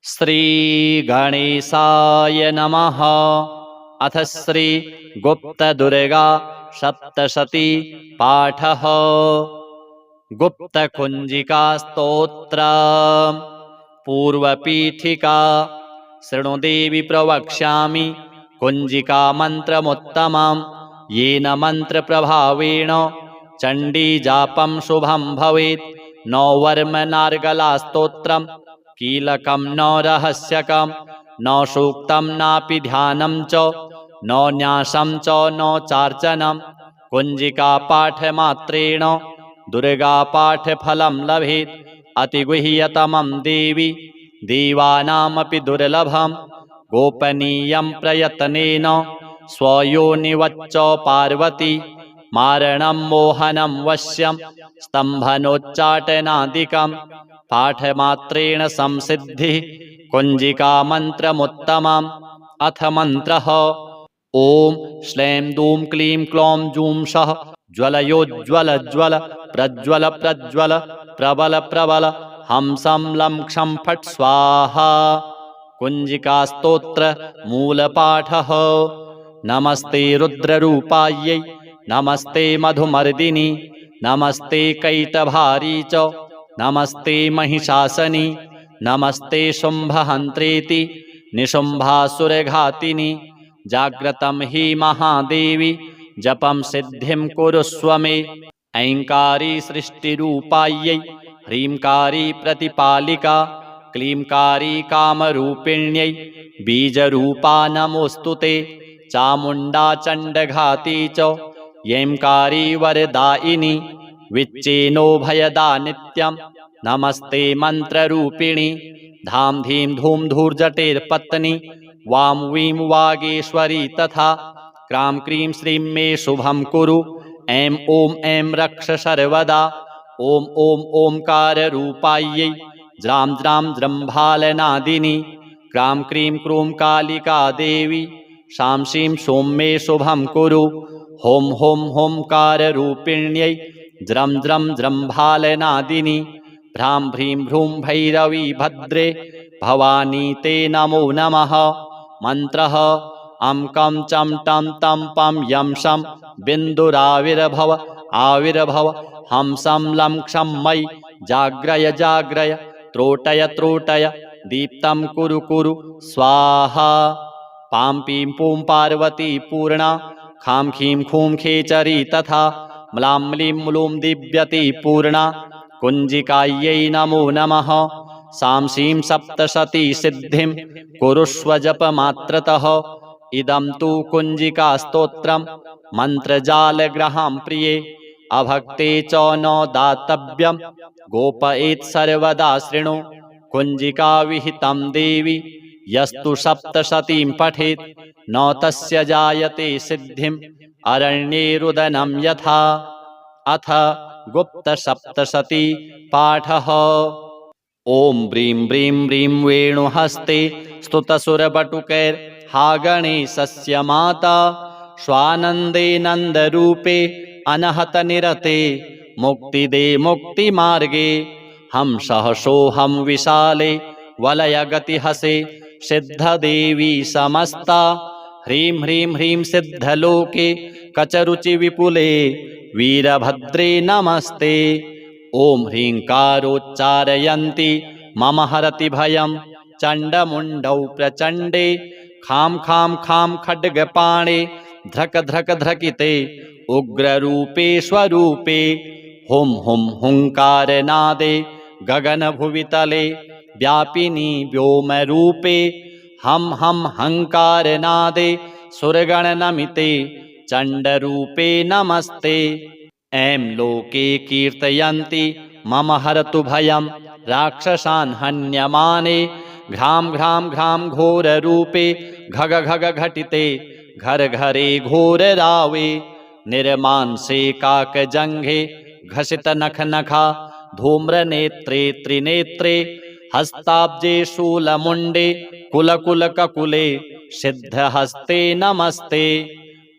श्री गणेशाय नमः। अथ श्री गुप्त दुर्गा सप्तशती पाठः। गुप्त कुंजिका स्तोत्र पूर्वपीठिका। शृणु देवी प्रवक्ष्यामि कुंजिका मंत्रमुत्तमं येन मंत्र प्रभावेण चंडी जापं शुभं भवेत्। न वर्म नार्गला स्तोत्रं कीलकं न रहस्यकं न सूक्तं नापि ध्यानं च न न्यासं च न चार्चनं। कुंजिका पाठमात्रेण दुर्गा पाठफलं लभेत्। अतिगुह्यतमं देवी देवानामपि दुर्लभं गोपनीयं प्रयत्नेन स्वयोनिवच्च पार्वती। मारणं मोहनं वश्यं स्तम्भनोच्चाटनादिकं पाठमात्रेण संसिद्धिः कुंजिका मंत्रमुत्तमम्। अथ मंत्रः ओम श्लैं दूं क्लीं क्लौं जूं सः ज्वलयोज्ज्वल ज्वल प्रज्वल प्रज्वल प्रबल प्रबल हंसं लं क्षं फट् स्वाहा। कुंजिका स्तोत्र मूलपाठः। नमस्ते रुद्ररूपायै नमस्ते मधुमर्दिनी नमस्ते कैटभारी च नमस्ते महिषासनी नमस्ते शुम्भहन्त्रेति निशुम्भासुरघातिनी। जाग्रतं हि महादेवी जपं सिद्धिं कुरुष्व मे। ऐंकारी सृष्टिरूपायै ह्रींकारी प्रतिपालिका क्लींकारी कामरूपिण्यै बीजरूपा नमोऽस्तुते। चामुण्डा चण्डघाती च यैंकारी वरदायिनी विच्चेनो भयदा नित्यं नमस्ते मंत्ररूपिणी। धाम धीम धूम धूर्जटेर्पत्नी वां वीं वागेश्वरी तथा क्रां क्रीं श्रीं मे शुभं कुरु। ऐं ओं ऐं रक्ष सर्वदा। ओं ओं ओंकाररूपायै ज्रां ज्रां जृम्भालनादिनी क्रां क्रीं क्रूं कालिका देवी शां शीं सों मे शुभं कुरु। हों हों होंकाररूपिण्यै ज्रं ज्रं जृम्भालनादिनी भ्रां भ्रीं भ्रूं भैरवी भद्रे भवानी ते नमो नमः। मंत्रः अं कं चं टं तं पं यं शं बिन्दुराविर्भव आविर्भव हंसं लं क्षं मयि जाग्रय जाग्रय त्रोटय त्रोटय दीप्तं कुरु कुरु स्वाहा। पां पीं पूं पार्वती पूर्णा खां खीं खूं खेचरी तथा म्लां म्लीं म्लूं दिव्यति पूर्णा कुंजिकायै नमो नमः। सां शीं सप्तशती सिद्धिं कुरुष्व जपमात्रतः। इदं तु कुंजिका स्तोत्रं मंत्रजालग्रहां प्रिये अभक्ते च न दातव्यं गोपयेत् सर्वदा शृणु। कुंजिका विहितं देवी यस्तु सप्तशतीं पठेत् न तस्य जायते सिद्धिं अरण्ये रुदनं यथा। अथ गुप्त सप्तशती पाठः। ओम ब्रीं ब्रीं ब्रीं वेणुहस्ते स्तुतसुरबटुकैर्हा गणेशस्य माता स्वानन्दे नन्दरूपे अनहत निरते मुक्तिदे मुक्तिमार्गे। हंसः सोऽहं विशाले वलयगतिहसे सिद्धदेवी समस्ता ह्रीं ह्रीं ह्रीं सिद्धलोके कचरुचि विपुले वीरभद्रे नमस्ते। ओम ह्रींकारोच्चारयन्ति मम हरति भयं चण्डमुण्डौ प्रचण्डे खां खां खां खड्गपाणे धृक धृक धृकिते उग्ररूपे स्वरूपे। हुं हुं हुंकारनादे गगनभुवितले व्यापिनी व्योमरूपे हम हम हंकारनादे सुरगणनमिते चण्डरूपे नमस्ते। ऐं लोके कीर्तयन्ति मम हरतु भयं राक्षसान् हन्यमाने घ्रां घ्रां घ्रां घोररूपे घग घग घटिते घर घरे घोररावे। निर्मांसे काकजङ्घे घसित नख नखा धूम्रनेत्रे त्रिनेत्रे हस्ताब्जे शूलमुण्डे कुलकुल ककुले सिद्धहस्ते नमस्ते।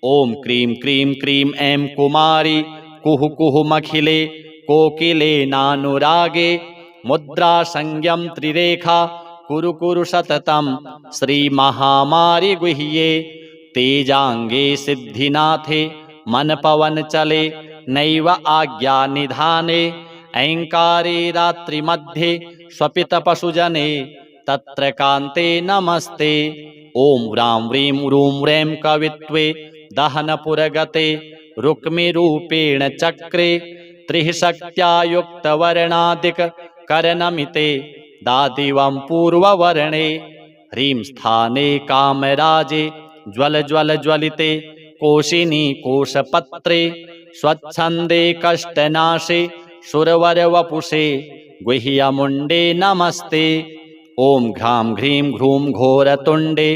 ओम क्रीं क्रीं क्रीं ऐं कुमारी कुहु कुहु मखिले कोकिले नानुरागे मुद्रा संज्ञम त्रिरेखा कुरु कुरु सततं श्रीमहामारि गुह्ये तेजांगे सिद्धिनाथे मन पवन चले नैव आज्ञा निधाने ऐंकारे रात्रिमध्ये स्वपित पशुजने तत्र कान्ते नमस्ते। ओम व्रां व्रीं रूं रैं कवित्वे दहनपुरगते रुक्मिरूपेण चक्रे त्रिशक्त्या युक्तवर्णादिक करनमिते दादिवं पूर्ववर्णे ह्रीं स्थाने कामराजे ज्वल ज्वल ज्वलिते कोशिनी कोशपत्रे स्वच्छन्दे कष्टनाशे सुरवरवपुषे गुह्यमुण्डे नमस्ते। ओम घ्रां घ्रीं घ्रूं घोरतुण्डे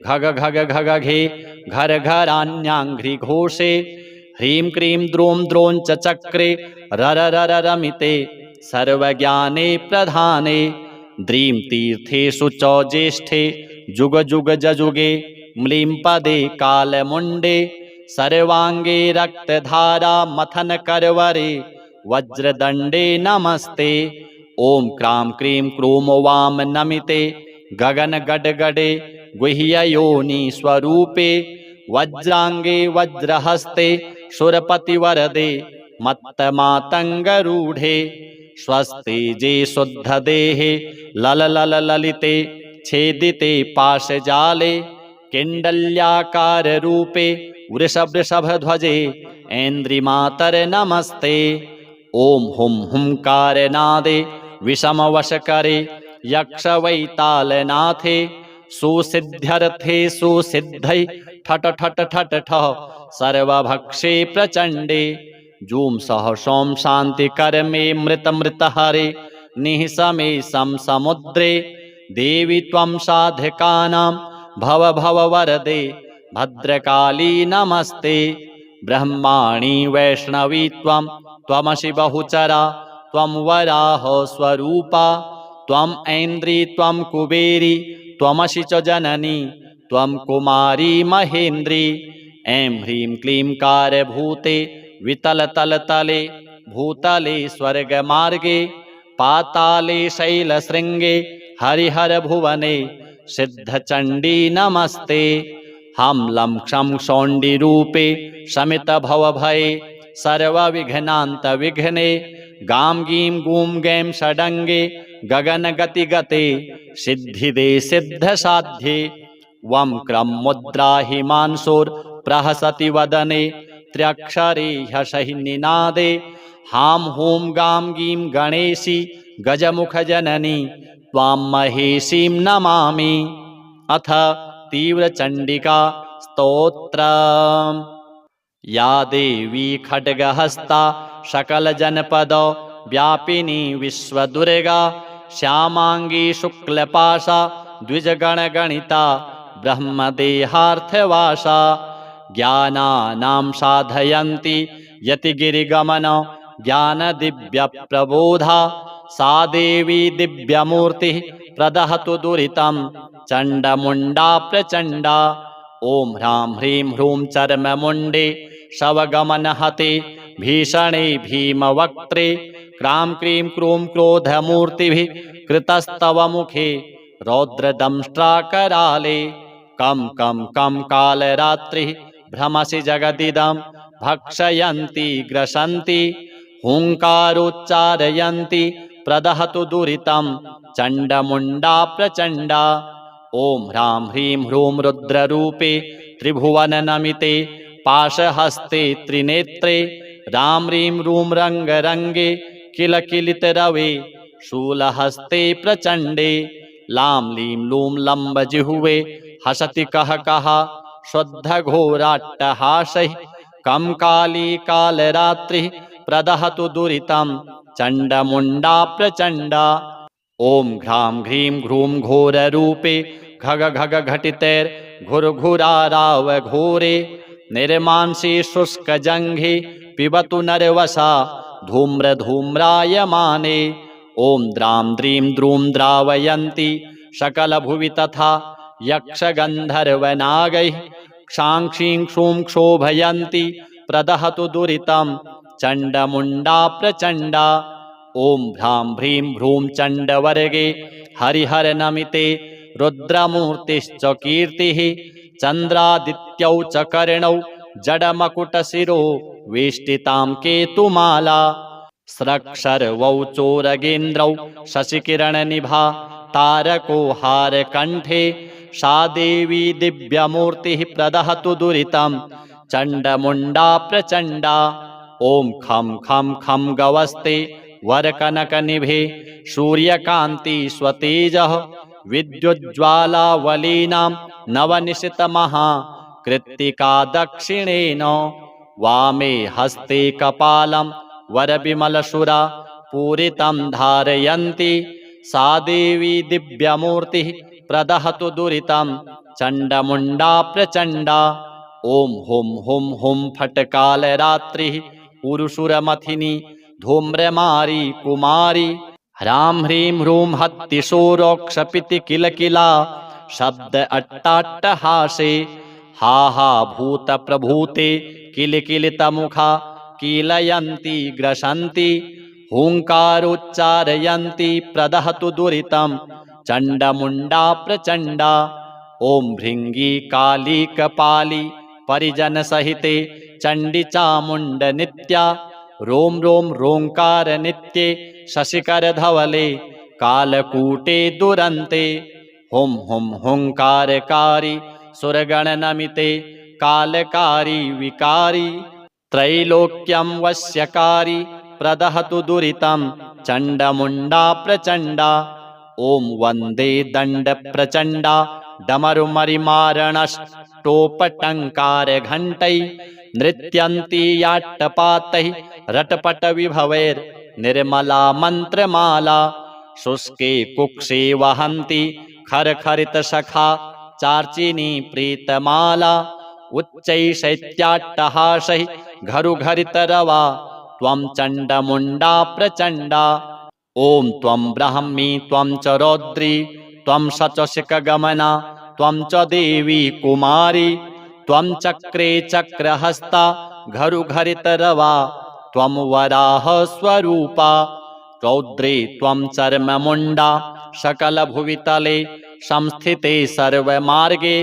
घग घग घगघे घर घरान्याङ्घ्रि घोषे ह्रीं क्रीं द्रों द्रों च चक्रे रर रर रमिते सर्वज्ञाने प्रधाने द्रीं तीर्थेषु च ज्येष्ठे जुग जुग जजुगे म्लीं पदे कालमुण्डे सर्वांगे रक्तधारा मथन करवरे वज्रदण्डे नमस्ते। ओम क्रां क्रीं क्रूं वाम नमिते गगन गडगडे गुह्ययोनि स्वरूपे वज्रांगे वज्रहस्ते सुरपतिवरदे मत्तमातङ्गरूढे स्वस्तेजे शुद्धदेहे लललललिते छेदिते पाशजाले किण्डल्याकाररूपे वृषभध्वजे ऐन्द्रिमातर नमस्ते। ओम हुं हुंकारनादे विषमवशकरे यक्षवैतालनाथे सुसिद्ध्यर्थे सुसिद्धै ठट ठट ठट ठः सर्वभक्षे प्रचण्डे जूं सह सों शान्तिकर्मे मृतमृतहरे निःसमे सं समुद्रे देवी त्वं साधकानां भव भव वरदे भद्रकाली नमस्ते। ब्रह्माणि वैष्णवी त्वं त्वमसि बहुचरा त्वं वराह स्वरूपा त्वं ऐन्द्री त्वं कुबेरी त्वमसि च जननी त्वं कुमारी महेन्द्री ऐं ह्रीं क्लीं कारभूते वितलतलतले भूतले स्वर्गमार्गे पाताले शैलशृङ्गे हरिहरभुवने सिद्धचण्डी नमस्ते। हम लं क्षं शौण्डिरूपे शमितभवभये सर्वविघ्नान्तविघ्ने गां गीं गूं गैं षडङ्गे गगनगतिगते सिद्धिदे सिद्धसाध्ये वं क्रं मुद्रा हिमांशोर्प्रहसति वदने त्र्यक्षरे ह्यसहिनिनादे हां हूं गां गीं गणेशी गजमुखजननी त्वां महेशीं नमामि। अथ तीव्रचण्डिका स्तोत्रम्। या देवी खड्गहस्ता सकलजनपद व्यापिनी विश्वदुर्गा श्यामांगी शुक्लपाशा द्विजगणगणिता ब्रह्मदेहार्थवासा ज्ञानानां साधयन्ति यतिगिरिगमन ज्ञानदिव्यप्रबोधा सा देवी दिव्यमूर्तिः प्रदहतु दुरितं चण्डमुण्डा प्रचण्डा। ओम ह्रां ह्रीं ह्रूं चर्ममुण्डे शवगमनहते भीषणे भीमवक्त्रे क्रां क्रीं क्रूं क्रोधमूर्तिभिः कृतस्तव मुखे रौद्रदंष्ट्राकराले कं कं कं कालरात्रिः भ्रमसि जगदिदं भक्षयन्ति ग्रसन्ति हुङ्कारोच्चारयन्ति प्रदहतु दुरितं चण्डमुण्डा प्रचण्डा। ओम ह्रां ह्रीं ह्रूं रुद्ररूपे त्रिभुवननमिते पाशहस्ते त्रिनेत्रे रां ह्रीं रूं रङ्गरङ्गे किलकिलितरवे शूलहस्ते प्रचण्डे लां लीं लूं लम्बजिह्वे हसति कः कः शुद्धघोराट्टहासैः कं काली कालरात्रिः प्रदहतु दुरितं चण्डमुण्डा प्रचण्डा। ओम घ्रां घ्रीं घ्रूं घोररूपे घग घग घटितैर्घुरघुराराव घोरे निर्मांसि शुष्कजङ्घे पिबतु नरवसा धूम्रधूम्रायमाने। ओम द्रां द्रीं द्रूं द्रावयन्ति सकलभुवि तथा यक्षगन्धर्वनागैः क्षां क्षीं क्षूं क्षोभयन्ति प्रदहतु दुरितं चण्डमुण्डा प्रचण्डा। ओम भ्रां भ्रीं भ्रूं चण्डवर्गे हरिहर नमिते रुद्रमूर्तिश्च कीर्तिः चन्द्रादित्यौ च कर्णौ जडमकुटशिरो वेष्टितां केतुमाला स्रक्षर्वौ चोरगेन्द्रौ शशिकिरणनिभा तारको हारकण्ठे सा देवी दिव्यमूर्तिः प्रदहतु दुरितं चण्डमुण्डा प्रचण्डा ॐ खं खं खं गवस्ते वरकनकनिभे सूर्यकान्ति स्वतेजः विद्युज्ज्वालावलीनां नवनिशितमहा कृत्तिका दक्षिणेन वामे हस्ते कपालं वरविमलशुरा पूरितं धारयन्ति सा देवी दिव्यमूर्तिः प्रदहतु दुरितं चण्डमुण्डा प्रचण्डा ॐ हुं हुं हुं फट्कालरात्रिः पुरुषुरमथिनी धूम्रमारी कुमारी ह्रां ह्रीं ह्रूं हत्तिशूरोक्षपिति किलकिला शब्द अट्टाट्टहासे हा हा भूतप्रभूते किलकिलितमुखा कीलयन्ति ग्रसन्ति हुङ्कारोच्चारयन्ति प्रदहतु दुरितं चण्डमुण्डा प्रचण्डा ॐ भृङ्गी काली कपाली परिजनसहिते चण्डी चामुण्डनित्या रों रों रोङ्कारनित्ये शशिकरधवले कालकूटे दुरन्ते हुं हुं हुङ्कारकारी सुरगणनमिते कालकारी विकारी त्रैलोक्यं वश्यकारी प्रदहतु दुरितं चण्डमुण्डा प्रचण्डा ॐ वन्दे दण्डप्रचण्डा डमरुमरिमारणष्टोपटङ्कारघण्टैः नृत्यन्ति याट्टपातैः रटपटविभवैर्निर्मला मन्त्रमाला शुष्के कुक्षे वहन्ति खरखरितशखा चार्चिनी प्रीतमाला उच्चैः शैत्याट्टहासैः घरुघरितरवा त्वं चण्डमुण्डा प्रचण्डा ॐ त्वं ब्राह्मी त्वं च रौद्री त्वं शचशिखगमना त्वं च देवी कुमारी त्वं चक्रे चक्रहस्ता घरुघरितरवा त्वं वराहस्वरूपा रौद्रे त्वं चर्ममुण्डा सकलभुवितले संस्थिते सर्वमार्गे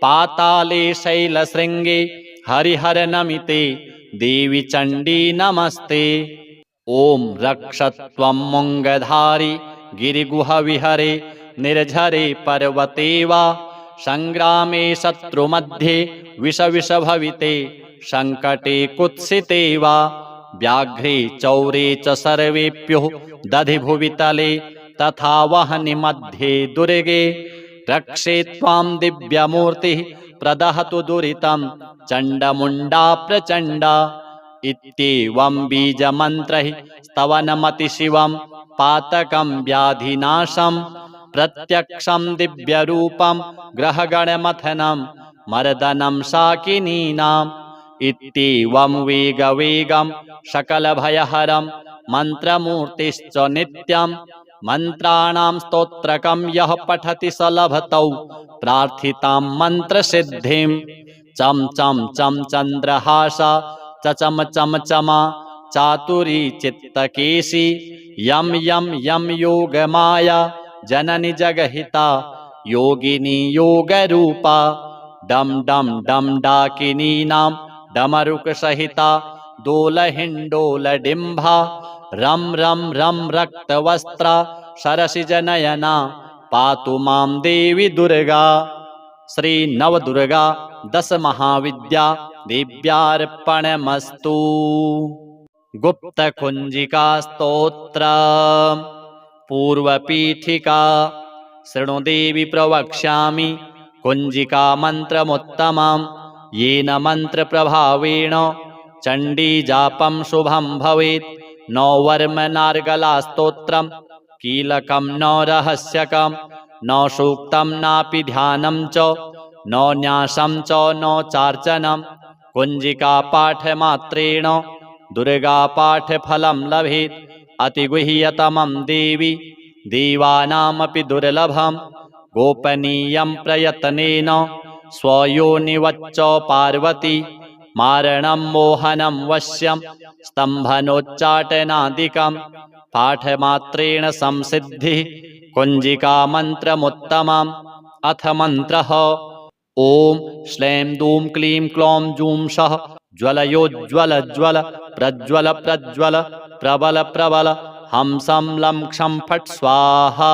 पाताले शैलशृङ्गे हरिहरनमिते देवी चण्डी नमस्ते ॐ रक्षत्वं मुङ्गधारी गिरिगुहविहरे निर्झरे पर्वते वा सङ्ग्रामे शत्रुमध्ये विषविषभविते सङ्कटे कुत्सिते वा व्याघ्रे चौरे च सर्वेभ्यो दधिभुवितले तथा वहनि मध्ये दुर्गे रक्षे त्वां दिव्यमूर्तिः प्रदहतु दुरितं चण्डमुण्डा प्रचण्डा इत्येवं बीजमन्त्रैः स्तवनमतिशिवं पातकं व्याधिनाशं प्रत्यक्षं दिव्यरूपं ग्रहगणमथनं मर्दनं शाकिनीनाम् इत्येवं वेगवेगं सकलभयहरं मन्त्रमूर्तिश्च नित्यं मन्त्राणां स्तोत्रकं यः पठति स लभतौ प्रार्थितां मन्त्रसिद्धिं चं चं चं चन्द्रहासा चम चम चमा चातुरी चित्तकेशी यं यं यं योगमाया जननी जगहिता योगिनी योगरूपा डम डम डम डाकिनीनां डमरुकसहिता दोलहिण्डोलडिम्भा रं रं रं रक्तवस्त्रा सरसिजनयना पातु मां देवी दुर्गा। श्री नवदुर्गा 10 महाविद्या देव्यार्पणमस्तु। गुप्तकुञ्जिका स्तोत्र पूर्वपीठिका शृणु देवी प्रवक्ष्यामि कुञ्जिका मन्त्रमुत्तमं येन मन्त्रप्रभावेण चण्डीजापं शुभं भवेत्। न वर्मनार्गला स्तोत्रं कीलकं न रहस्यकं न सूक्तं नापि ध्यानं च न न्यासं च न चार्चनं कुञ्जिका पाठमात्रेण दुर्गापाठफलं लभेत्। अतिगुह्यतमं देवी देवानामपि दुर्लभं गोपनीयं प्रयत्नेन स्वयोनिवच्च पार्वती मारणं मोहनं वश्यं स्तम्भनोच्चाटनादिकं पाठमात्रेण संसिद्धिः कुञ्जिका मन्त्रमुत्तमम्। अथ मन्त्रः ॐ श्लैं दूं क्लीं क्लौं जूं सः ज्वलयोज्ज्वल ज्वल प्रज्वल प्रज्वल प्रबल प्रबल हंसं लं क्षं फट् स्वाहा।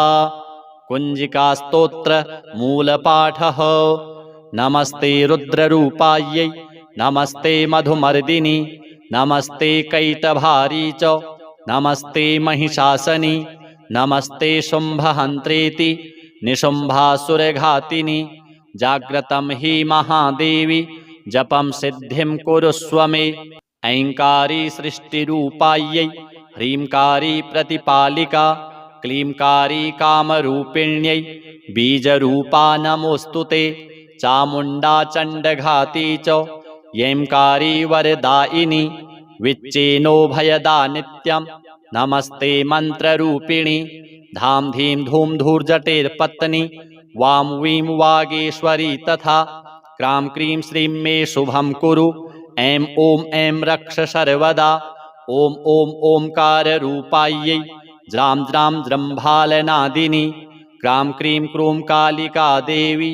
कुञ्जिका स्तोत्र मूलपाठः। नमस्ते रुद्ररूपायै नमस्ते मधुमर्दिनि नमस्ते कैटभारी च नमस्ते महिषासनि नमस्ते शुम्भहन्त्रेति निशुम्भासुरघातिनि। जाग्रतं हि महादेवी जपं सिद्धिं कुरुष्व मे। ऐङ्कारी सृष्टिरूपायै ह्रींकारी प्रतिपालिका क्लींकारी कामरूपिण्यै बीजरूपा नमोऽस्तु ते। चामुण्डा चण्डघाती च यैंकारी वरदायिनी विच्चेनो भयदा नित्यं नमस्ते मन्त्ररूपिणी। धां धीं धूं धूर्जटेर्पत्नी वां वीं वागेश्वरी तथा क्रां क्रीं श्रीं मे शुभं कुरु। ऐं ॐ ऐं रक्ष सर्वदा। ॐ ॐ ओंकाररूपायै ज्रां ज्रां जृम्भालनादिनी क्रां क्रीं क्रूं कालिका देवी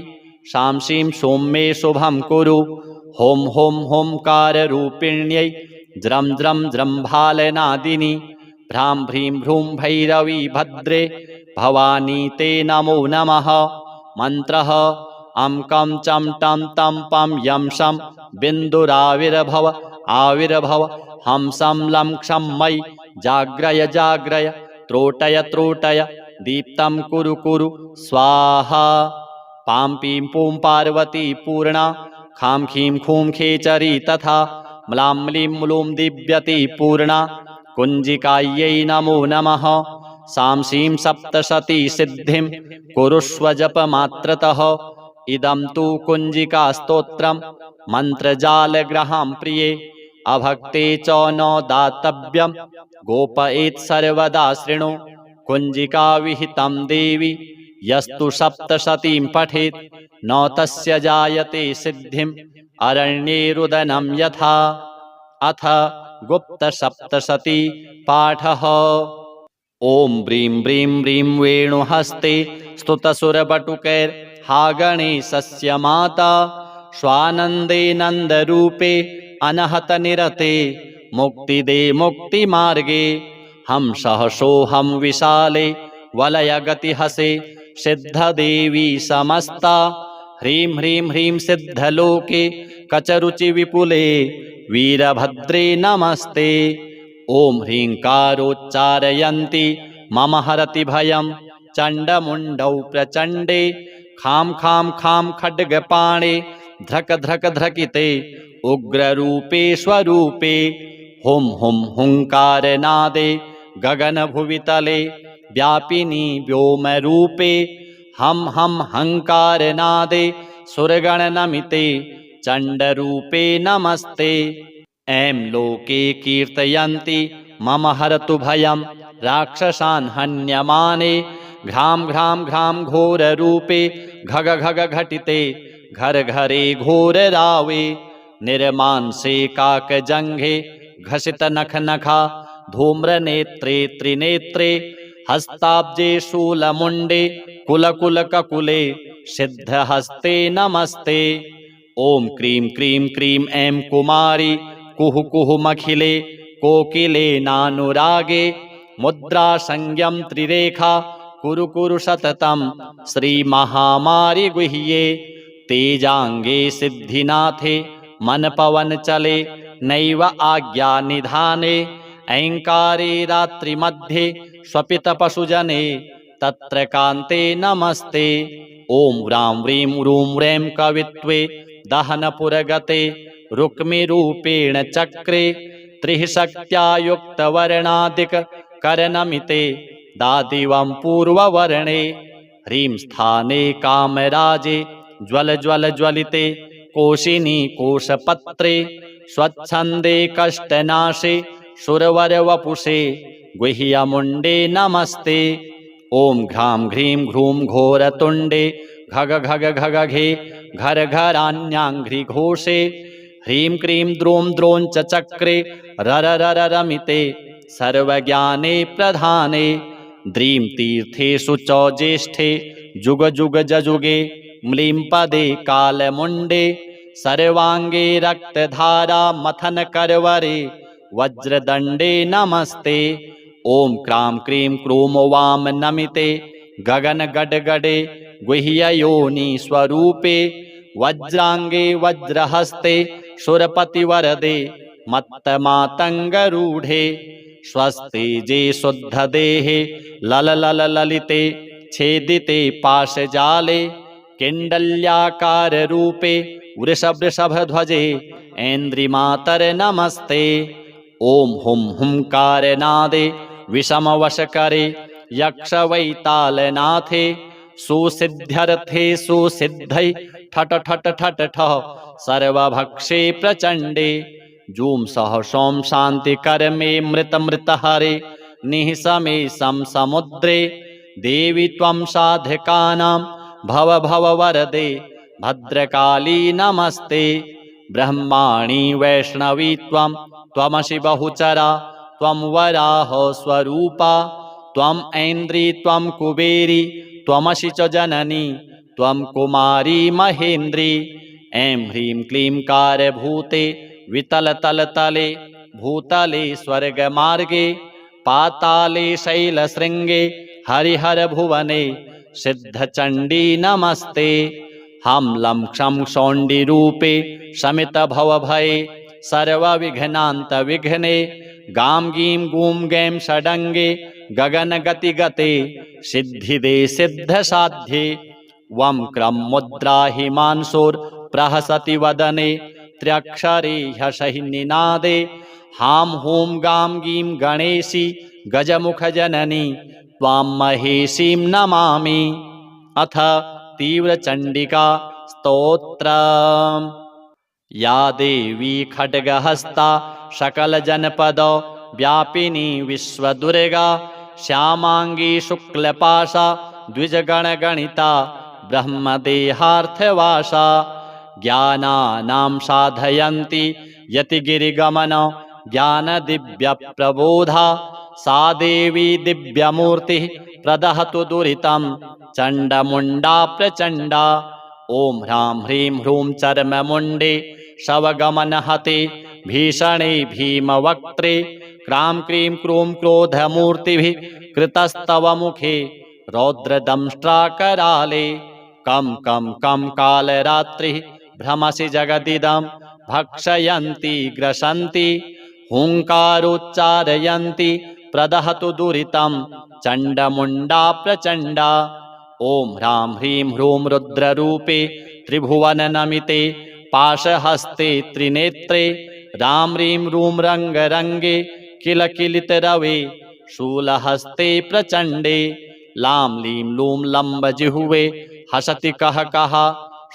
शां शीं सों मे शुभं कुरु। हों हों होंकाररूपिण्यै ज्रं ज्रं जृम्भालनादिनी भ्रां भ्रीं भ्रूं भैरवी भद्रे भवानी ते नमो नमः। मन्त्रः अं कं चं टं तं पं यं शं बिन्दुराविर्भव आविर्भव हंसं लं क्षं मयि जाग्रय जाग्रय त्रोटय त्रोटय दीप्तं कुरु कुरु स्वाहा। पां पीं पूं पार्वती पूर्णा खां खीं खूं खेचरी तथा म्लां म्लीं म्लूं दिव्यती पूर्णा कुञ्जिकायै नमो नमः। सां शीं सप्तशती सिद्धिं कुरुष्व जपमात्रतः। इदं तु कुञ्जिकास्तोत्रं मन्त्रजालग्रहां प्रिये अभक्ते च न दातव्यं गोपयेत् सर्वदा शृणु। कुञ्जिका विहितं देवी यस्तु सप्तशतीं पठेत् न तस्य जायते सिद्धिम् अरण्ये रुदनं यथा। अथ गुप्तसप्तशती पाठः। ॐ ब्रीं ब्रीं ब्रीं वेणुहस्ते स्तुतसुरबटुकैर्हा गणेशस्य माता स्वानन्दे नन्दरूपे अनहतनिरते मुक्तिदे मुक्तिमार्गे। हंसः सोऽहं विशाले वलयगतिहसे सिद्धदेवी समस्ता ह्रीं ह्रीं ह्रीं सिद्धलोके कचरुचिविपुले वीरभद्रे नमस्ते। ॐ ह्रीङ्कारोच्चारयन्ति मम हरति भयं चण्डमुण्डौ प्रचण्डे खां खां खां खड्गपाणे ध्रक ध्रक ध्रकिते उग्ररूपे स्वरूपे। हुं हुं हुङ्कारनादे गगनभुवितले व्यापिनी व्योमरूपे हं हं हंकारनादे सुरगणनमिते चण्डरूपे नमस्ते। ऐं लोके कीर्तयन्ति मम हरतु भयं राक्षसान् हन्यमाने घ्रां घ्रां घ्रां घोररूपे घग घग घटिते घर घरे घोररावे। निर्मांसे काकजङ्घे घसितनखनखा धूम्रनेत्रे त्रिनेत्रे हस्ताब्जे शूलमुण्डे कुलकुलककुले सिद्धहस्ते नमस्ते। ॐ क्रीं क्रीं क्रीं ऐं कुमारी कुहु कुहु मखिले कोकिले नानुरागे मुद्रासंज्ञं त्रिरेखा कुरु कुरु सततं श्रीमहामारि गुह्ये। तेजांगे सिद्धिनाथे मनपवनचले नैव आज्ञानिधाने ऐङ्कारे रात्रिमध्ये स्वपितपशुजने तत्र कान्ते नमस्ते। ॐ व्रां व्रीं रूं व्रैं कवित्वे दहनपुरगते रुक्मिरूपेण चक्रे त्रिः शक्त्या युक्तवर्णादिककर्णमिते दादिवं पूर्ववर्णे। ह्रीं स्थाने कामराजे ज्वल ज्वल ज्वलिते कोशिनी कोशपत्रे स्वच्छन्दे कष्टनाशे सुरवरवपुषे गुह्यमुण्डे नमस्ते। ॐ घ्रां घ्रीं घ्रूं घोरतुण्डे घग घग घगघे घर घरान्याङ्घ्रिघोषे ह्रीं क्रीं द्रों द्रों च चक्रे रर रर रमिते सर्वज्ञाने प्रधाने। द्रीं तीर्थेषु च ज्येष्ठे जुग जुग जजुगे म्लीं पदे कालमुण्डे सर्वांगे रक्तधारा मथन करवरे वज्रदण्डे नमस्ते। ॐ क्रां क्रीं क्रूं वां नमिते गगन गडगडे गुह्ययोनि स्वरूपे वज्रांगे वज्रहस्ते सुरपतिवरदे मत्तमातङ्गरूढे स्वस्ति जे शुद्धदेहे लललललिते छेदिते पाशजाले किण्डल्याकाररूपे वृषभध्वजे ऐन्द्रिमातर नमस्ते। ॐ हुं हुंकारनादे विषमवशकरे यक्षवैतालनाथे सुसिद्ध्यर्थे सुसिद्धै ठट ठट ठट ठः सर्वभक्षे प्रचण्डे जूं सह सों शान्तिकर्मे मृतमृतहरे निःसमे सं समुद्रे देवी त्वं साधकानां भव भव वरदे भद्रकाली नमस्ते। ब्रह्माणि वैष्णवी त्वं त्वमसि बहुचरा त्वं वराह स्वरूपा त्वं ऐन्द्री त्वं कुबेरी त्वमसि च जननी त्वं कुमारी महेन्द्री। ऐं ह्रीं क्लीं कारभूते वितलतलतले भूतले स्वर्गमार्गे पाताले शैलशृङ्गे हरिहरभुवने सिद्धचण्डी नमस्ते। हम लं क्षं शौण्डिरूपे शमितभवभये सर्वविघ्नान्तविघ्ने गां गीं गूं गैं षडङ्गे गगनगतिगते सिद्धिदे सिद्धसाध्ये वं क्रं मुद्रा हिमांशोर्प्रहसति वदने त्र्यक्षरे ह्यसहि निनादे हां हूं गां गीं गणेशी गजमुखजननी त्वां महेशीं नमामि। अथ तीव्रचण्डिका स्तोत्रम्। या देवी खड्गहस्ता सकलजनपद व्यापिनी विश्वदुर्गा श्यामांगी शुक्लपाशा द्विजगणगणिता ब्रह्मदेहार्थवासा ज्ञानानां साधयन्ति यतिगिरिगमन ज्ञानदिव्यप्रबोधा सा देवी दिव्यमूर्तिः प्रदहतु दुरितं चण्डमुण्डा प्रचण्डा। ॐ ह्रां ह्रीं ह्रूं चर्ममुण्डे शवगमनहते भीषणे भीमवक्त्रे क्रां क्रीं क्रूं क्रोधमूर्तिभिः कृतस्तव मुखे रौद्रदंष्ट्राकराले कं कं कं कालरात्रिः भ्रमसि जगदिदं भक्षयन्ति ग्रसन्ति हुङ्कारोच्चारयन्ति प्रदहतु दुरितं चण्डमुण्डा प्रचण्डा। ॐ ह्रां ह्रीं ह्रूं रुद्ररूपे त्रिभुवननमिते पाशहस्ते त्रिनेत्रे रां ह्रीं रूं रङ्गरङ्गे किलकिलितरवे शूलहस्ते प्रचण्डे लां लीं लूं लम्बजिह्वे हसति कः कः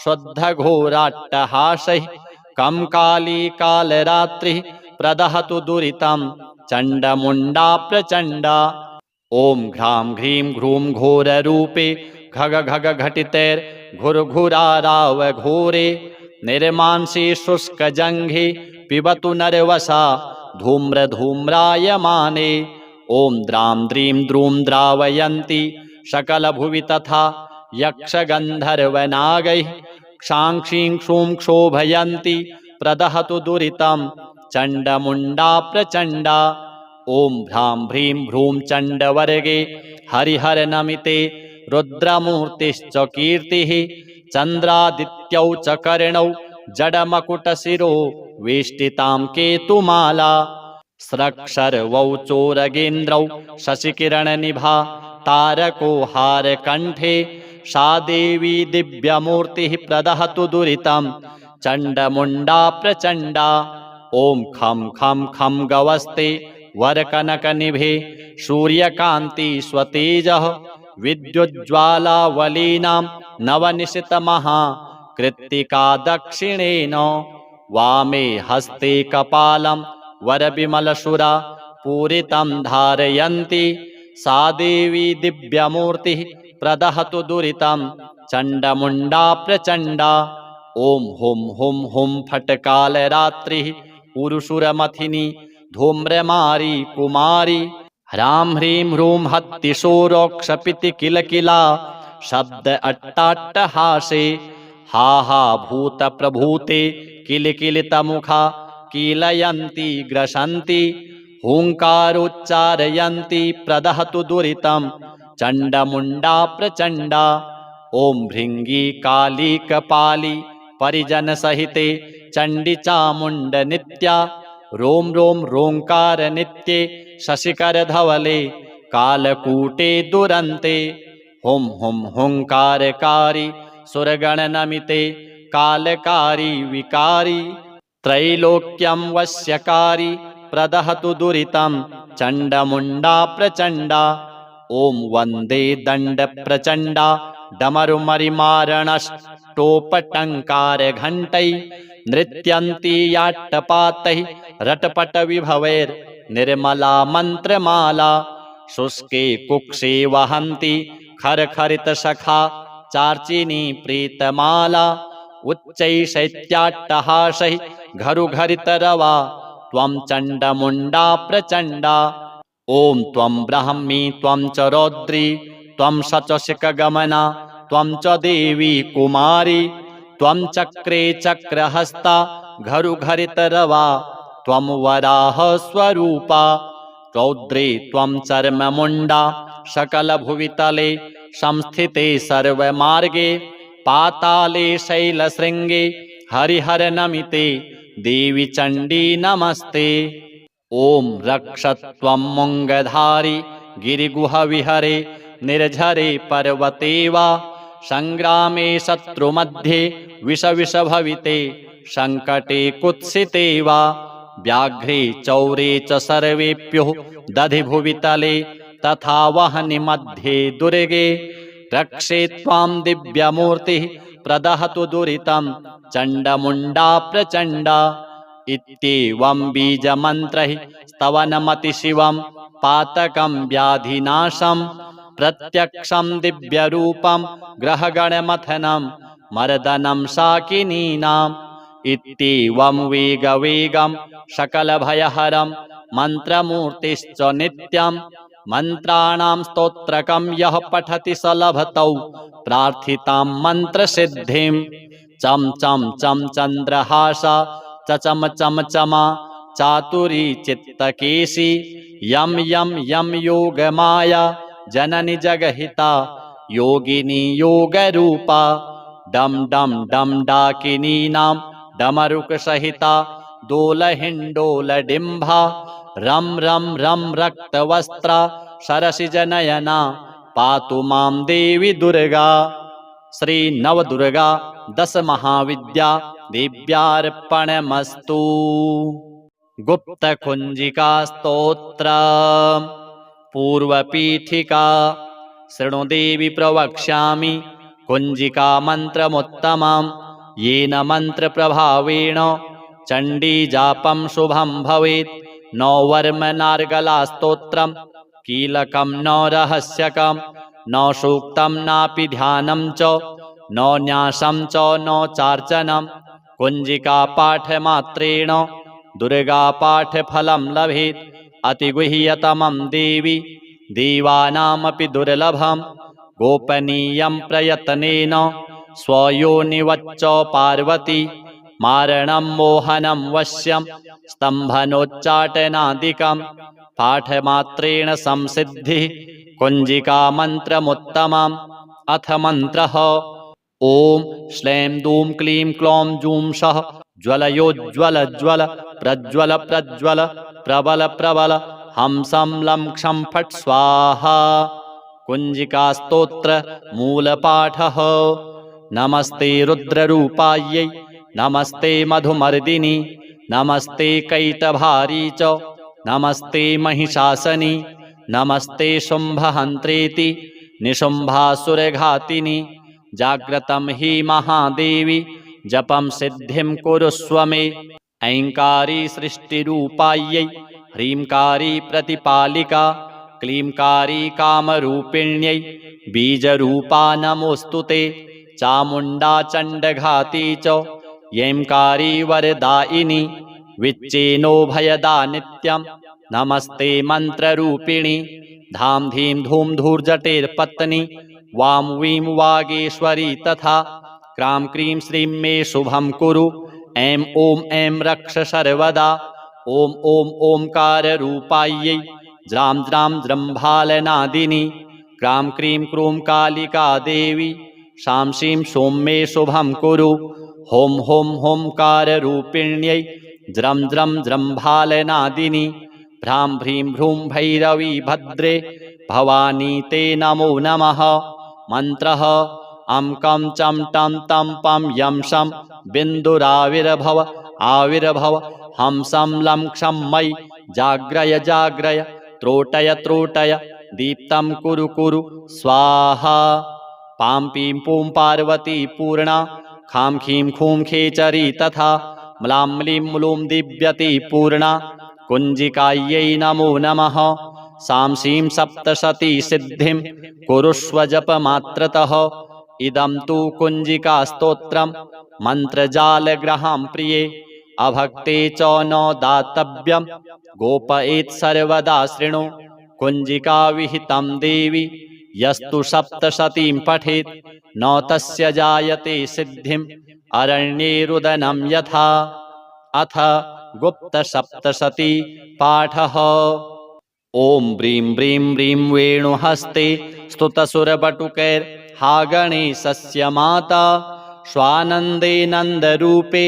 शुद्धघोराट्टहासैः कं काली कालरात्रिः प्रदहतु दुरितं चण्डमुण्डा प्रचण्डा। ॐ घ्रां घ्रीं घ्रूं घोररूपे घग घग घटितैर्घुरघुरारावघोरे निर्मांसि शुष्कजङ्घे पिबतु नरवसा धूम्रधूम्रायमाने। ॐ द्रां द्रीं द्रूं द्रावयन्ति सकलभुवि तथा यक्षगन्धर्वनागैः क्षां क्षीं क्षूं क्षोभयन्ति प्रदहतु दुरितं चण्डमुण्डा प्रचण्डा। ॐ भ्रां ह्रीं भ्रूं चण्डवर्गे हरिहरनमिते रुद्रमूर्तिश्च कीर्तिः चन्द्रादित्यौ च कर्णौ जडमकुटशिरो वेष्टितां केतुमाला स्रक्शर्वौ चोरगेन्द्रौ शशिकिरणनिभा तारको हारकण्ठे सा देवी दिव्यमूर्तिः प्रदहतु दुरितं चण्डमुण्डा प्रचण्डा। ॐ खं खं खं गवस्ते वरकनकनिभे सूर्यकान्ति स्वतेजः विद्युज्ज्वालावलीनां नवनिशितमहा कृत्तिका दक्षिणेन वामे हस्ते कपालं वरविमलशुरा पूरितं धारयन्ति सा देवी दिव्यमूर्तिः प्रदहतु दुरितं चण्डमुण्डा प्रचण्डा। ॐ हुं हुं हुं फट्कालरात्रिः पुरुषुरमथिनी धूम्रमारी कुमारी ह्रां ह्रीं ह्रूं हत्तिशूरोक्षपिति किल किला शब्द अट्टाट्टहासे हा हा भूत प्रभूते किल किलितमुखा कीलयन्ति ग्रसन्ति हुङ्कारोच्चारयन्ति प्रदहतु दुरितं चण्डमुण्डा प्रचण्डा ॐ भृङ्गी काली कपाली परिजनसहिते चण्डी चामुण्ड नित्या रों रों रोङ्कार नित्ये शशिकरधवले कालकूटे दुरन्ते हुं हुं हुङ्कारकारी सुरगणनमिते कालकारी विकारी त्रैलोक्यं वश्यकारी प्रदहतु दुरितं चण्डमुण्डा प्रचण्डा ॐ वन्दे दण्डप्रचण्डा डमरुमरिमारणष्टोपटङ्कारघण्टै नृत्यन्ती याट्टपातैः रटपटविभवैर्निर्मला मन्त्रमाला शुष्के कुक्षे वहन्ति खरखरितशखा चार्चिनी प्रीतमाला उच्चैः शैत्याट्टहासैः घरुघरितरवा त्वं चण्डमुण्डा प्रचण्डा ॐ त्वं ब्राह्मी त्वं च रौद्री त्वं शचशिखगमना त्वं च देवी कुमारी त्वं चक्रे चक्रहस्ता घरुघरितरवा त्वं वराहस्वरूपा रौद्रे त्वं चर्ममुण्डा सकलभुवितले संस्थिते सर्वमार्गे पाताले शैलशृङ्गे हरिहरनमिते देवी चण्डी नमस्ते ॐ रक्षत्वं मुङ्गधारी गिरिगुहविहरे निर्झरे पर्वते वा सङ्ग्रामे शत्रुमध्ये विषविषभविते सङ्कटे कुत्सिते वा व्याघ्रे चौरे च सर्वेभ्यो दधिभुवितले तथा वह्नि मध्ये दुर्गे रक्षे त्वां दिव्यमूर्तिः प्रदहतु दुरितं चण्डमुण्डा प्रचण्डा इत्येवं बीजमन्त्रैः स्तवनमतिशिवं पातकं व्याधिनाशं प्रत्यक्षं दिव्यरूपं ग्रहगणमथनं मर्दनं शाकिनीनाम् इत्येवं वेगवेगं सकलभयहरं मन्त्रमूर्तिश्च नित्यं मन्त्राणां स्तोत्रकं यः पठति स लभतौ प्रार्थितां मन्त्रसिद्धिं चं चं चं चन्द्रहासा चम चम चमा चातुरी चित्तकेशी यम यम यम योगमाया जननी जगहिता योगिनी योगरूपा डम डम डम डाकिनीनां डमरुकसहिता दोलहिण्डोलडिम्भा रम रम रम रक्तवस्त्रा सरसिजनयना पातु मां देवी दुर्गा। श्री नवदुर्गा 10 महाविद्या देव्यार्पणमस्तु। गुप्तकुञ्जिका स्तोत्र पूर्वपीठिका शृणु देवी प्रवक्ष्यामि कुञ्जिका मन्त्रमुत्तमं येन मन्त्रप्रभावेण चण्डीजापं शुभं भवेत्। न वर्मनार्गला स्तोत्रं कीलकं न रहस्यकं न सूक्तं नापि ध्यानं च न न्यासं च न चार्चनं कुञ्जिका पाठमात्रेण दुर्गापाठफलं लभेत्। अतिगुह्यतमं देवी देवानामपि दुर्लभं गोपनीयं प्रयत्नेन स्वयोनिवच्च पार्वती मारणं मोहनं वश्यं स्तम्भनोच्चाटनादिकं पाठमात्रेण संसिद्धिः कुञ्जिका मन्त्रमुत्तमम्। अथ मन्त्रः ॐ श्लें दूं क्लीं क्लौं जूं सः ज्वलयोज्ज्वल ज्वल प्रज्वल प्रज्वल प्रबल प्रबल हंसं लं क्षं फट् स्वाहा। कुञ्जिका स्तोत्र मूलपाठः। नमस्ते रुद्ररूपायै नमस्ते मधुमर्दिनि नमस्ते कैटभारी च नमस्ते महिषासनि नमस्ते शुम्भहन्त्रेति निशुम्भासुरघातिनि। जाग्रतं हि महादेवी जपं सिद्धिं कुरुष्व मे। ऐङ्कारी सृष्टिरूपायै ह्रींकारी प्रतिपालिका क्लींकारी कामरूपिण्यै बीजरूपा नमोऽस्तु ते। चामुण्डा चण्डघाती च यैंकारी वरदायिनी विच्चेनो भयदा नित्यं नमस्ते मन्त्ररूपिणि धाम धीम धूम धूर्जटेर्पत्नी वां वीं वागेश्वरी तथा क्रां क्रीं श्रीं मे शुभं कुरु ऐं ॐ ऐं रक्ष सर्वदा ॐ ॐ ओंकाररूपायै ज्रां ज्रां जृम्भालनादिनी क्रां क्रीं क्रूं कालिका देवी शां शीं सों मे शुभं कुरु हों हों होंकाररूपिण्यै ज्रं ज्रं जृम्भालनादिनी भ्रां भ्रीं भ्रूं भैरवी भद्रे भवानी ते नमो नमः मन्त्रः अं कं चं टं तं पं यं शं बिन्दुराविर्भव आविर्भव हंसं लं क्षं मयि जाग्रय जाग्रय त्रोटय त्रोटय दीप्तं कुरु कुरु स्वाहा पां पीं पूं पार्वती पूर्णा खां खीं खूं खेचरी तथा म्लां म्लीं म्लूं दिव्यति पूर्णा कुञ्जिकायै नमो नमः सां सीं सप्तशती सिद्धिं कुरुष्व जपमात्रतः इदं तु कुञ्जिकास्तोत्रं मन्त्रजालग्रहां प्रिये अभक्ते च न दातव्यं गोपयेत् सर्वदा शृणु कुञ्जिका विहितं देवी यस्तु सप्तशतीं पठेत् न तस्य जायते सिद्धिम् अरण्ये रुदनं यथा अथ गुप्तसप्तशती पाठः ॐ ब्रीं ब्रीं ब्रीं वेणुहस्ते स्तुतसुरबटुकैर्हा गणेशस्य माता स्वानन्दे नन्दरूपे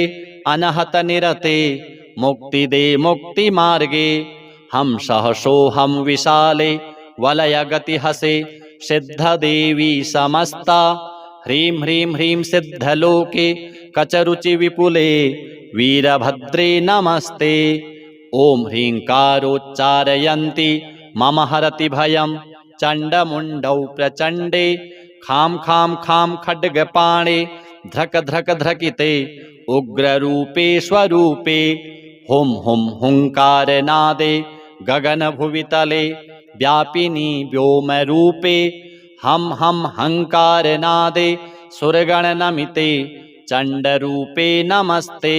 अनहतनिरते मुक्तिदे मुक्तिमार्गे हंसः सोऽहं विशाले वलयगतिहसे सिद्धदेवी समस्ता ह्रीं ह्रीं ह्रीं सिद्धलोके कचरुचिविपुले वीरभद्रे नमस्ते ॐ ह्रीङ्कारोच्चारयन्ति मम हरति भयं चण्डमुण्डौ प्रचण्डे खां खां खां खड्गपाणे धृक धृक धृकिते उग्ररूपे स्वरूपे हुं हुं हुङ्कारनादे गगनभुवितले व्यापिनी व्योमरूपे हं हं हंकारनादे सुरगणनमिते चण्डरूपे नमस्ते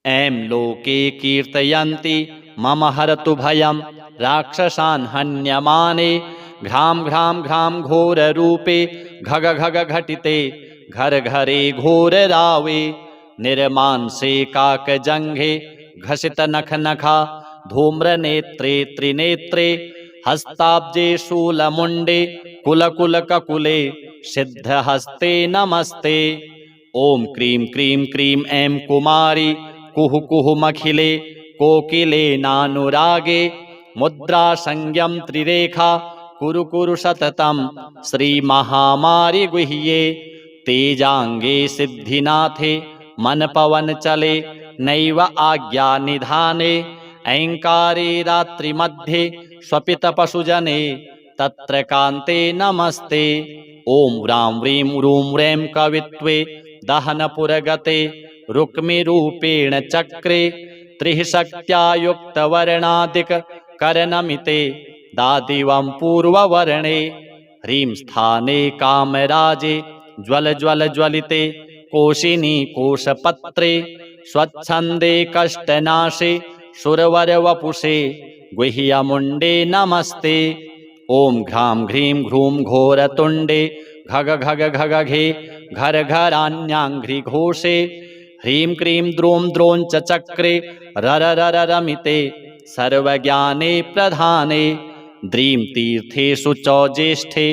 ऐं लोके कीर्तयन्ति मम हरतु भयं राक्षसान् हन्यमाने घ्रां घ्रां घ्रां घोररूपे घग घग घटिते घर घरे घोररावे निर्मांसे काकजङ्घे घसितनखनखा धूम्रनेत्रे त्रिनेत्रे हस्ताब्जे शूलमुण्डे कुलकुलककुले सिद्धहस्ते नमस्ते ॐ क्रीं क्रीं क्रीं ऐं कुमारी कुहु कुहुमखिले कोकिले नानुरागे मुद्रासंज्ञं त्रिरेखा कुरु कुरु सततं श्रीमहामारि गुह्ये तेजाङ्गे सिद्धिनाथे मनपवनचले नैव आज्ञानिधाने ऐङ्कारे रात्रिमध्ये स्वपितपशुजने तत्र कान्ते नमस्ते ॐ व्रां व्रीं रूं ह्रीं कवित्वे दहनपुरगते रुक्मिरूपेण चक्रे त्रिः शक्त्या युक्तवर्णादिककरनमिते दादिवं पूर्ववर्णे ह्रीं स्थाने कामराजे ज्वल ज्वल ज्वलिते कोशिनी कोशपत्रे स्वच्छन्दे कष्टनाशे सुरवरवपुषे गुह्यमुण्डे नमस्ते ॐ घ्रां घ्रीं घ्रूं घोरतुण्डे घग घग घगघे घर घरान्याङ्घ्रिघोषे ह्रीं क्रीं द्रों द्रों च चक्रे रर रर रमिते सर्वज्ञाने प्रधाने द्रीं तीर्थेषु च ज्येष्ठे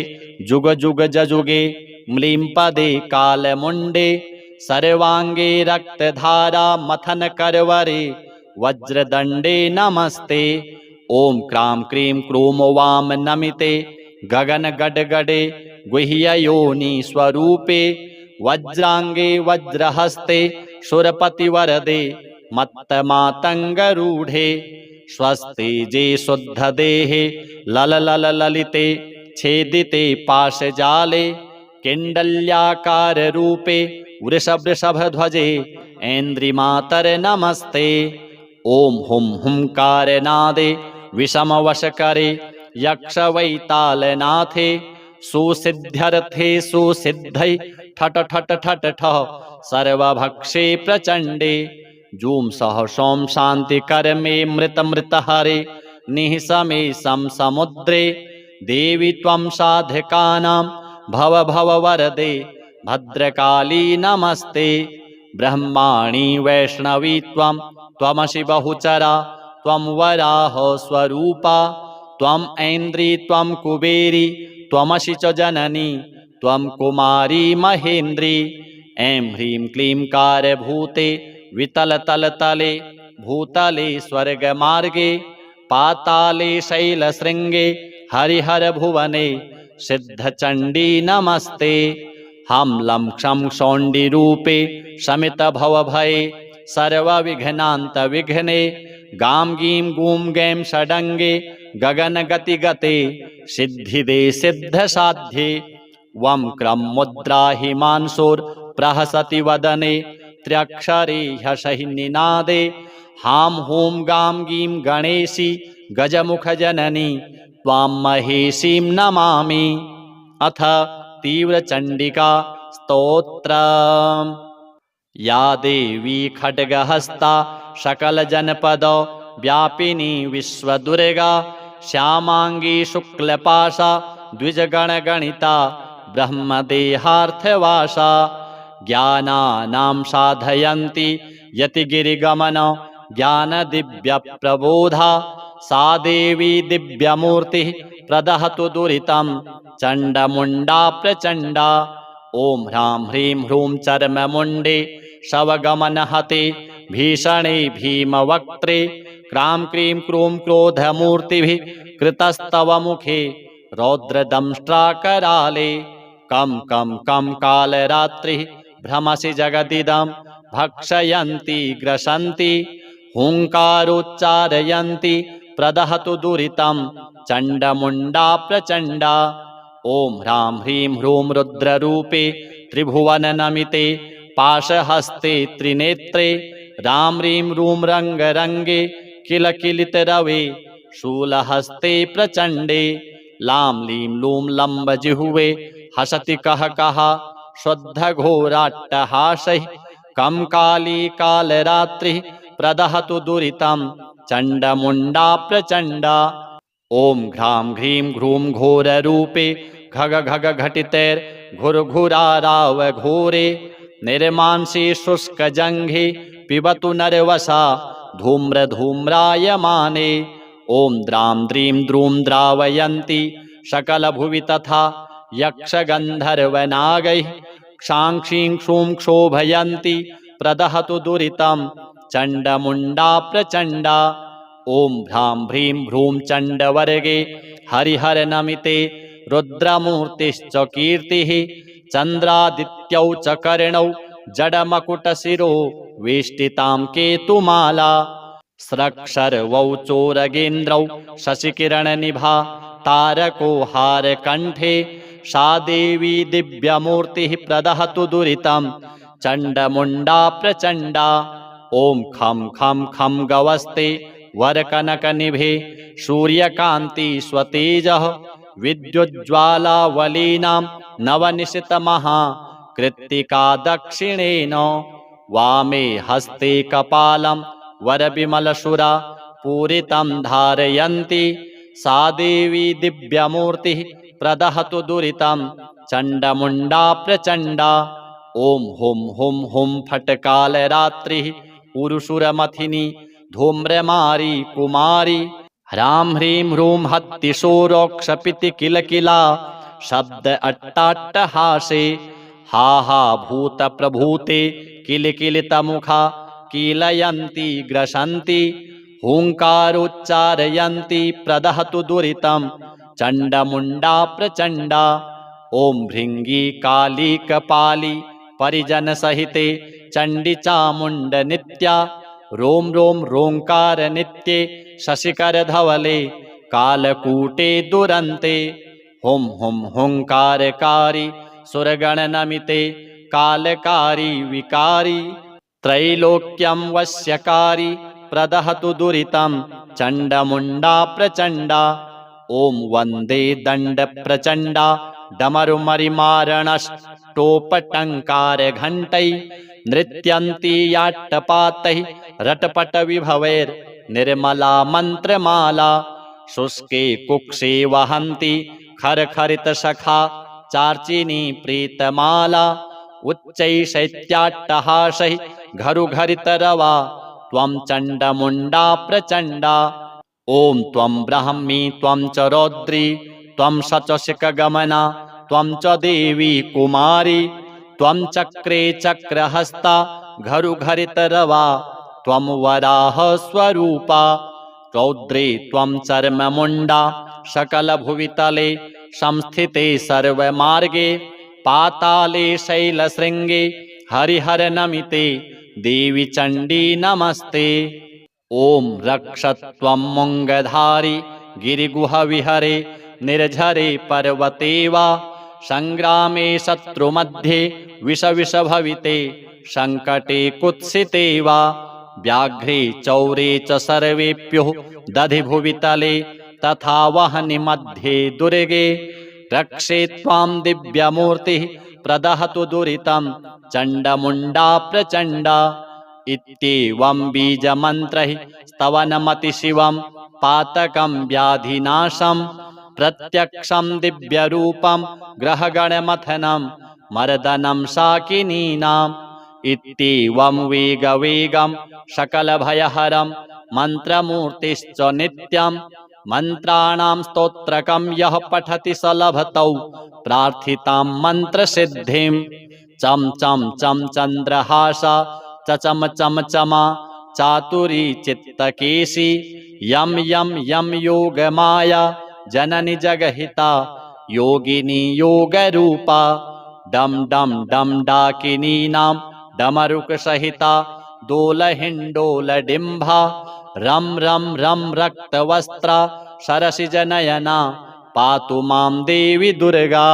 जुग जुग जजुगे म्लीं पदे कालमुण्डे सर्वाङ्गे रक्तधारा मथन करवरे वज्रदण्डे नमस्ते ॐ क्रां क्रीं क्रूं वां नमिते गगन गडगडे गुह्ययोनि स्वरूपे वज्राङ्गे वज्रहस्ते सुरपतिवरदे मत्तमातङ्गरूढे स्वस्तेजे शुद्धदेहे लललललिते छेदिते पाशजाले किण्डल्याकाररूपे वृषवृषभध्वजे ऐन्द्रिमातर नमस्ते ॐ हुं हुंकारनादे विषमवशकरे यक्षवैतालनाथे सुसिद्ध्यर्थे सुसिद्धै ठट ठट ठट ठः सर्वभक्षे प्रचण्डे जूं सह सौं शान्तिकर्मे मृतमृतहरे निःशमेशं समुद्रे देवी त्वं साधकानां भव भव वरदे भद्रकाली नमस्ते। ब्रह्माणि वैष्णवी त्वं त्वमसि बहुचरा त्वं वराह स्वरूपा त्वं ऐन्द्री त्वं कुबेरी त्वमसि च जननी त्वं कुमारी महेन्द्री। ऐं ह्रीं क्लीं कारभूते वितलतलतले भूतले स्वर्गमार्गे पाताले शैलशृङ्गे हरिहरभुवने सिद्धचण्डी नमस्ते। हम लं क्षं शौण्डिरूपे शमितभवभये सर्वविघ्नान्तविघ्ने गां गीं गूं गैं षडङ्गे गगनगतिगते सिद्धिदे सिद्धसाध्ये। वं क्रं मुद्रा हिमांशोर्प्रहसति वदने त्र्यक्षरे ह्यसहि निनादे हां हूं गां गीं गणेशी गजमुखजननी त्वां महेशीं नमामि। अथ तीव्रचण्डिका स्तोत्रम्। या देवी खड्गहस्ता सकलजनपद व्यापिनी विश्वदुर्गा श्यामांगी शुक्लपाशा द्विजगणगणिता ब्रह्मदेहार्थवासा ज्ञानानां साधयन्ति यतिगिरिगमन ज्ञानदिव्यप्रबोधा सा देवी दिव्यमूर्तिः प्रदहतु दुरितं चण्डमुण्डा प्रचण्डा। ॐ ह्रां ह्रीं ह्रूं चर्ममुण्डे शवगमनहते भीषणे भीमवक्त्रे क्रां क्रीं क्रूं क्रोधमूर्तिभिः कृतस्तव मुखे रौद्रदंष्ट्राकराले। कं कं कं कालरात्रिः भ्रमसि जगदिदं भक्षयन्ति ग्रसन्ति हुङ्कारोच्चारयन्ति प्रदहतु दुरितं चण्डमुण्डा प्रचण्डा। ॐ ह्रां ह्रीं ह्रूं रुद्ररूपे त्रिभुवननमिते पाशहस्ते त्रिनेत्रे रां ह्रीं रूं रङ्गरङ्गे किलकिलितरवे शूलहस्ते प्रचण्डे। लां लीं लूं लम्बजिह्वे हसति कः कः शुद्धघोराट्टहासैः कं काली कालरात्रिः प्रदहतु दुरितं चण्डमुण्डा प्रचण्डा। ॐ घ्रां घ्रीं घ्रूं घोररूपे घग घग घटितैर्घुरघुरारावघोरे निर्मांसि शुष्कजङ्घे पिबतु नरवसा धूम्रधूम्रायमाने। ॐ द्रां द्रीं द्रूं द्रावयन्ति सकलभुवि तथा यक्षगन्धर्वनागैः क्षां क्षीं क्षूं क्षोभयन्ति प्रदहतु दुरितं चण्डमुण्डा प्रचण्डा। ॐ भ्रां ह्रीं भ्रूं चण्डवर्गे हरिहरनमिते रुद्रमूर्तिश्च कीर्तिः चन्द्रादित्यौ च कर्णौ जडमकुटशिरो वेष्टितां केतुमाला स्रक्शर्वौ चोरगेन्द्रौ शशिकिरणनिभा तारको हारकण्ठे सा देवी दिव्यमूर्तिः प्रदहतु दुरितं चण्डमुण्डा प्रचण्डा। ॐ खं खं खं गवस्ते वरकनकनिभे सूर्यकान्ति स्वतेजः विद्युज्ज्वालावलीनां नवनिशितमहा कृत्तिका दक्षिणेन वामे हस्ते कपालं वरविमलशुरा पूरितं धारयन्ति सा देवी दिव्यमूर्तिः प्रदहतु दुरितं चण्डमुण्डा प्रचण्डा। ॐ हुं हुं हुं फट्कालरात्रिः उरुशुरमथिनी धूम्रमारी कुमारी ह्रां ह्रीं ह्रूं हत्तिशोरोक्षपिति किलकिला शब्द अट्टाट्टहासे हा हा भूतप्रभूते किलकिलितमुखा कीलयन्ति ग्रसन्ति हुङ्कारोच्चारयन्ति प्रदहतु दुरितं चण्डमुण्डा प्रचण्डा। ॐ भृङ्गी काली कपाली परिजनसहिते चण्डी चामुण्डनित्या रों रों रोङ्कारनित्ये शशिकरधवले कालकूटे दुरन्ते हुं हुं हुङ्कारकारी सुरगणनमिते कालकारी विकारी त्रैलोक्यं वश्यकारी प्रदहतु दुरितं चण्डमुण्डा प्रचण्डा। ॐ वन्दे दण्डप्रचण्डा डमरुमरिमारणष्टोपटङ्कारघण्टैः नृत्यन्ति याट्टपातैः रटपटविभवैर्निर्मला मन्त्रमाला शुष्के कुक्षे वहन्ति खरखरितशखा चार्चिनी प्रीतमाला उच्चैः शैत्याट्टहासैः घरुघरितरवा त्वं चण्डमुण्डा प्रचण्डा। ॐ त्वं ब्राह्मी त्वं च रौद्री त्वं शचशिखगमना त्वं च देवी कुमारी त्वं चक्रे चक्रहस्ता घरुघरितरवा त्वं वराह स्वरूपा। रौद्रे त्वं चर्ममुण्डा सकलभुवितले संस्थिते सर्वमार्गे पाताले शैलशृङ्गे हरिहरनमिते देवी चण्डी नमस्ते। ॐ रक्षत्वं मुङ्गधारी गिरिगुहविहरे निर्झरे पर्वते वा संग्रामे शत्रुमध्ये विषविषभविते संकटे कुत्सिते वा व्याघ्रे चौरे च सर्वेभ्यो दधिभुवितले तथा वह्नि मध्ये दुर्गे रक्षे त्वां दिव्यमूर्तिः प्रदहतु दुरितं चण्डमुण्डा प्रचण्डा। इत्येवं बीजमन्त्रैः स्तवनमतिशिवं पातकं व्याधिनाशं प्रत्यक्षं दिव्यरूपं ग्रहगणमथनं मर्दनं शाकिनीनाम्। इत्येवं वेगवेगं सकलभयहरं मन्त्रमूर्तिश्च नित्यं मन्त्राणां स्तोत्रकं यः पठति स लभतौ प्रार्थितां मन्त्रसिद्धिं। चं चं चं चन्द्रहासा चम चम चमा चातुरी चित्तकेशी यं यं यं योगमाया जननी जगहिता योगिनी योगरूपा। डम डम डम डाकिनीनां डमरुकसहिता दोलहिण्डोलडिम्भा रम रम रम रक्तवस्त्रा सरसिजनयना पातु मां देवी दुर्गा।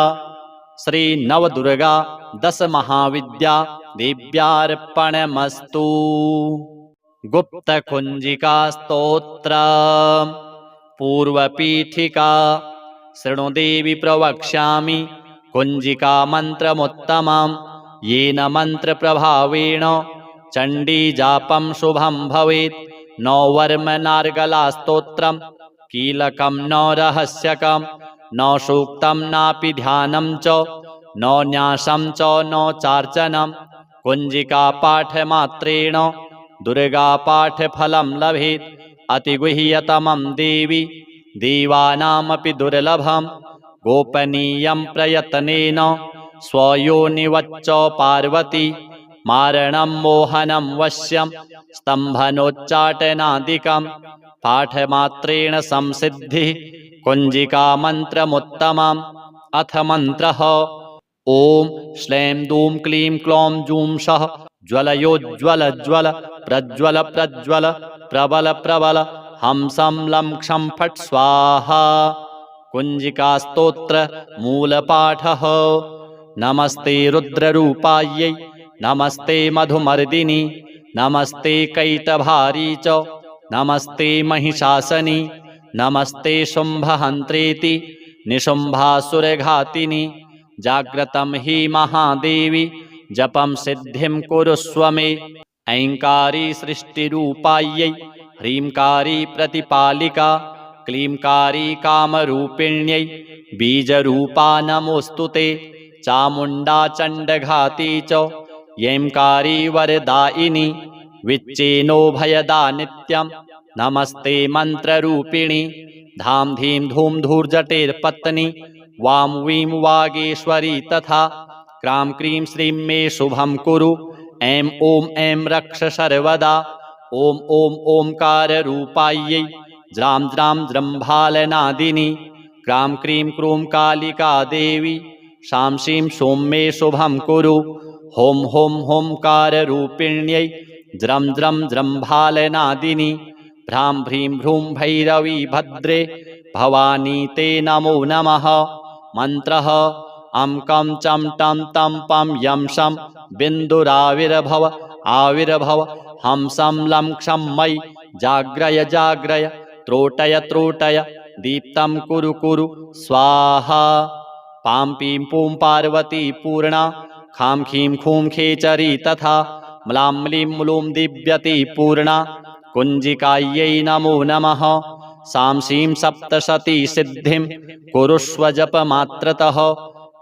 श्री नवदुर्गा 10 महाविद्या देव्यार्पणमस्तु। गुप्तकुञ्जिका स्तोत्र पूर्वपीठिका। शृणु देवी प्रवक्ष्यामि कुञ्जिका मन्त्रमुत्तमं येन मन्त्रप्रभावेण चण्डीजापं शुभं भवेत्। न वर्मनार्गला स्तोत्रं कीलकं न रहस्यकं न सूक्तं नापि ध्यानं च न न्यासं च न चार्चनं। कुञ्जिका पाठमात्रेण दुर्गापाठफलं लभेत्। अतिगुह्यतमं देवी देवानामपि दुर्लभं गोपनीयं प्रयत्नेन स्वयोनिवच्च पार्वती मारणं मोहनं वश्यं स्तम्भनोच्चाटनादिकं पाठमात्रेण संसिद्धिः कुञ्जिका मन्त्रमुत्तमम्। अथ मन्त्रः ॐ श्लें दूं क्लीं क्लौं जूं सः ज्वलयोज्ज्वल ज्वल प्रज्वल प्रज्वल प्रबल प्रबल हंसं लं क्षं फट् स्वाहा। कुञ्जिका स्तोत्र मूलपाठः। नमस्ते रुद्ररूपायै नमस्ते मधुमर्दिनि नमस्ते कैटभारी च नमस्ते महिषासनि नमस्ते शुम्भहन्त्रेति निशुम्भासुरघातिनि। जाग्रतं हि महादेवी जपं सिद्धिं कुरुष्व मे। ऐङ्कारी सृष्टिरूपायै ह्रींकारी प्रतिपालिका क्लींकारी कामरूपिण्यै बीजरूपा नमोऽस्तु ते। चामुण्डा चण्डघाती च यैंकारी वरदायिनी विच्चेनो भयदा नित्यं नमस्ते मन्त्ररूपिणी। धां धीं धूं धूर्जटेर्पत्नी वां वीं वागेश्वरी तथा क्रां क्रीं श्रीं मे शुभं कुरु। ऐं ॐ ऐं रक्ष सर्वदा। ॐ ॐ ओंकाररूपायै ज्रां ज्रां जृम्भालनादिनी क्रां क्रीं क्रूं कालिका देवी शां शीं सों मे शुभं कुरु। हों हों होंकाररूपिण्यै ज्रं ज्रं जृम्भालनादिनी भ्रां भ्रीं भ्रूं भैरवी भद्रे भवानी ते नमो नमः। मन्त्रः अं कं चं टं तं पं यं शं बिन्दुराविर्भव आविर्भव हंसं लं क्षं मयि जाग्रय जाग्रय त्रोटय त्रोटय दीप्तं कुरु कुरु स्वाहा। पां पीं पूं पार्वती पूर्णा खां खीं खूं खेचरी तथा म्लां म्लीं म्लूं दिव्यति पूर्णा। कुञ्जिकायै नमो नमः। सांसीं सप्तशती सिद्धिं कुरुष्व जपमात्रतः।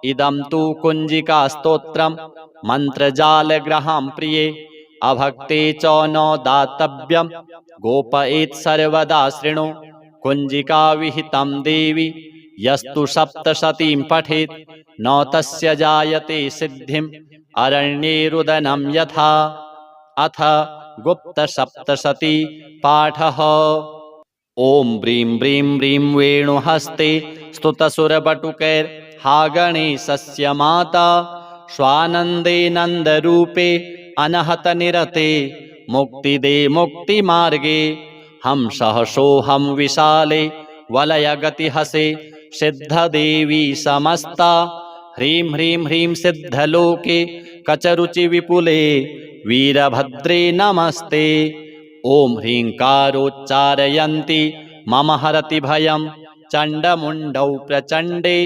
इदं तु कुञ्जिकास्तोत्रं मन्त्रजालग्रहां प्रिये। अभक्ते च न दातव्यं गोपयेत् सर्वदा शृणु। कुञ्जिका विहितं देवी यस्तु सप्तशतीं पठेत् न तस्य जायते सिद्धिम् अरण्ये रुदनं यथा। अथ गुप्त सप्तशती पाठः। ओम ब्रीं ब्रीं ब्रीं वेणुहस्ते स्तुतसुरबटुकैर्हा गणेशस्य माता। स्वानन्दे नन्दरूपे अनहत निरते मुक्तिदे मुक्तिमार्गे। हम सहसोऽहं विशाले वलयगतिहसे सिद्धदेवी समस्ता। ह्रीं ह्रीं ह्रीं सिद्धलोके कचरुचि विपुले वीरभद्रे नमस्ते। ओम ह्रींकारोच्चारयन्ति मम हरति भयं चण्डमुण्डौ प्रचण्डे।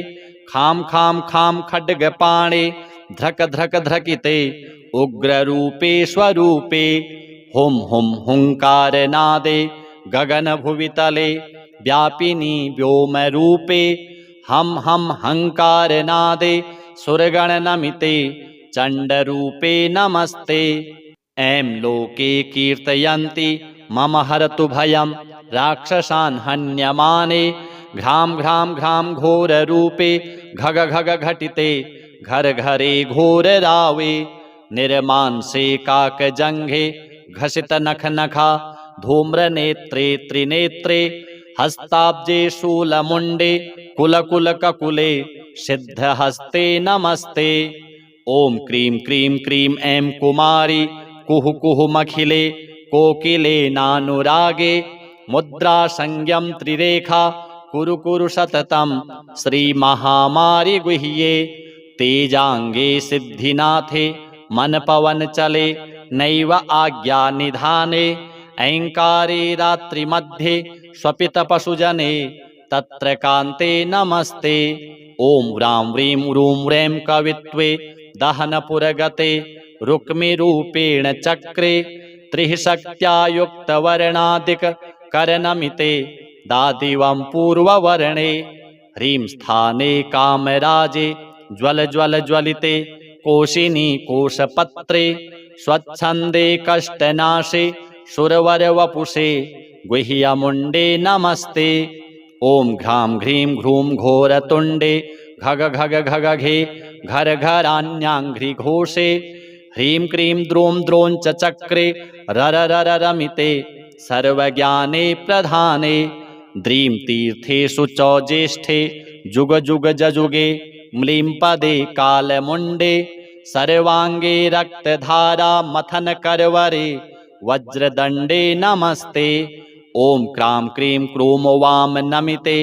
खां खां खां खड्गपाणे ध्रक ध्रक ध्रकिते उग्ररूपे स्वरूपे। हुं हुं हुंकारनादे गगनभुवितले व्यापिनी व्योमरूपे। हम हम हंकारनादे सुरगणनमिते चण्डरूपे नमस्ते। ऐं लोके कीर्तयन्ति मम हरतु भयं राक्षसान् हन्यमाने। घ्रां घ्रां घ्रां घोररूपे घग घग घटिते घर घरे घोररावे। निर्मांसे काकजङ्घे घसित नख नखा धूम्रनेत्रे त्रिनेत्रे। हस्ताब्जे शूलमुण्डे कुलकुल ककुले सिद्धहस्ते नमस्ते। ओम क्रीं क्रीं क्रीं ऐं कुमारी कुहु कुहु मखिले कोकिले नानुरागे। मुद्रा संज्ञं त्रिरेखा कुरु कुरु सततं श्रीमहामारि गुह्ये। तेजांगे सिद्धिनाथे मन पवन चले नैव आज्ञा निधाने। ऐंकारे रात्रिमध्ये स्वपित पशुजने तत्र कान्ते नमस्ते। ओम व्रां व्रीं रूं रैं कवित्वे दहनपुरगते रुक्मिरूपेण चक्रे। त्रिः शक्त्या युक्तवर्णादिक करनमिते दादिवं पूर्ववर्णे। ह्रीं स्थाने कामराजे ज्वल ज्वल ज्वलिते कोशिनी कोशपत्रे। स्वच्छन्दे कष्टनाशे सुरवरवपुषे गुह्यमुण्डे नमस्ते। ओम घ्रां घ्रीं घ्रूं घोरतुण्डे घग घग घगघे घर घरान्याङ्घ्रिघोषे। ह्रीं क्रीं द्रों द्रों च चक्रे रर रर रमिते सर्वज्ञाने प्रधाने। द्रीं तीर्थेषु च ज्येष्ठे जुग जुग जजुगे म्लीं पदे कालमुण्डे। सर्वांगे रक्तधारा मथन करवरे वज्रदण्डे नमस्ते। ओम क्रां क्रीं क्रूं वाम नमिते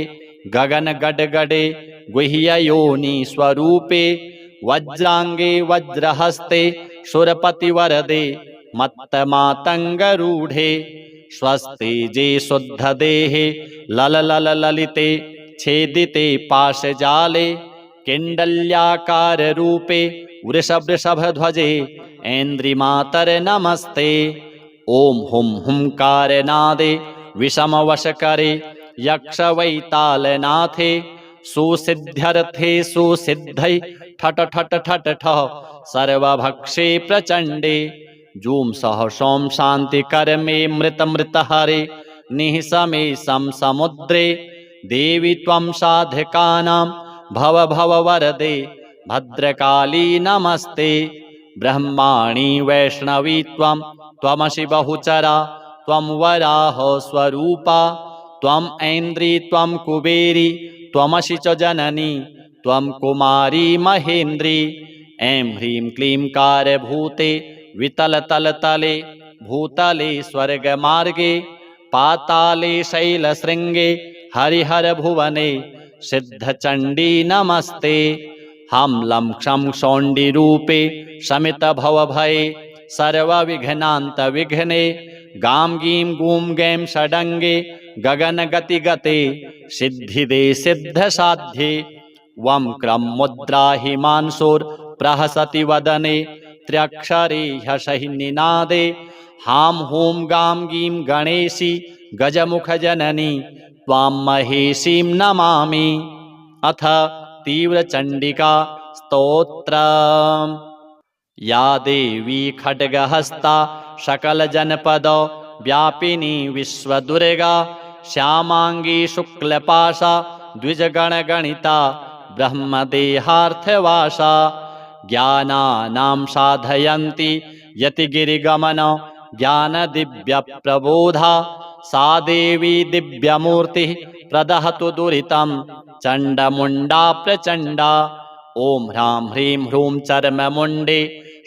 गगन गडगडे गुह्ययोनि स्वरूपे। वज्रांगे वज्रहस्ते सुरपतिवरदे मत्तमातङ्गरूढे। स्वस्तेजे शुद्धदेहे लललल ललिते छेदिते पाशजाले। किण्डल्याकाररूपे वृषभध्वजे ऐन्द्रिमातर नमस्ते। ओम हुं हुंकारनादे विषमवशकरे यक्षवैतालनाथे। सुसिद्ध्यर्थे सुसिद्धै ठट ठट ठट ठ सर्वभक्षे प्रचण्डे। जूं सहसों शान्तिकर्मे मृतमृतहरे निःसमे समुद्रे। देवी त्वं साधकानां भव भव वरदे भद्रकाली नमस्ते। ब्रह्माणि वैष्णवी त्वं त्वमसि बहुचरा त्वं वराह स्वरूपा। त्वं ऐन्द्री त्वं कुबेरी त्वमसि च जननी त्वं कुमारी महेन्द्री। ऐं ह्रीं क्लीं कारभूते वितलतलतले भूतले स्वर्गमार्गे। पाताले शैलशृङ्गे हरिहरभुवने सिद्धचण्डी नमस्ते। हम लं क्षं शौण्डिरूपे शमितभवभये सर्वविघ्नान्तविघ्ने। गां गीं गूं गैं षडङ्गे गगनगतिगते सिद्धिदे सिद्धसाध्ये। वं क्रं मुद्रा हिमांशोर्प्रहसति वदने त्र्यक्षरे ह्यसहिनिनादे। हां हूं गां गीं गणेशी गजमुखजननी त्वां महेशीं नमामि। अथ तीव्रचण्डिका स्तोत्रम्। या देवी खड्गहस्ता सकलजनपद व्यापिनी विश्वदुर्गा श्यामांगी शुक्लपाशा द्विजगणगणिता ब्रह्मदेहार्थवासा ज्ञानानां साधयन्ति यतिगिरिगमन ज्ञानदिव्यप्रबोधा सा देवी दिव्यमूर्तिः प्रदहतु दुरितं चण्डमुण्डा प्रचण्डा। ॐ ह्रां ह्रीं ह्रूं चर्ममुण्डे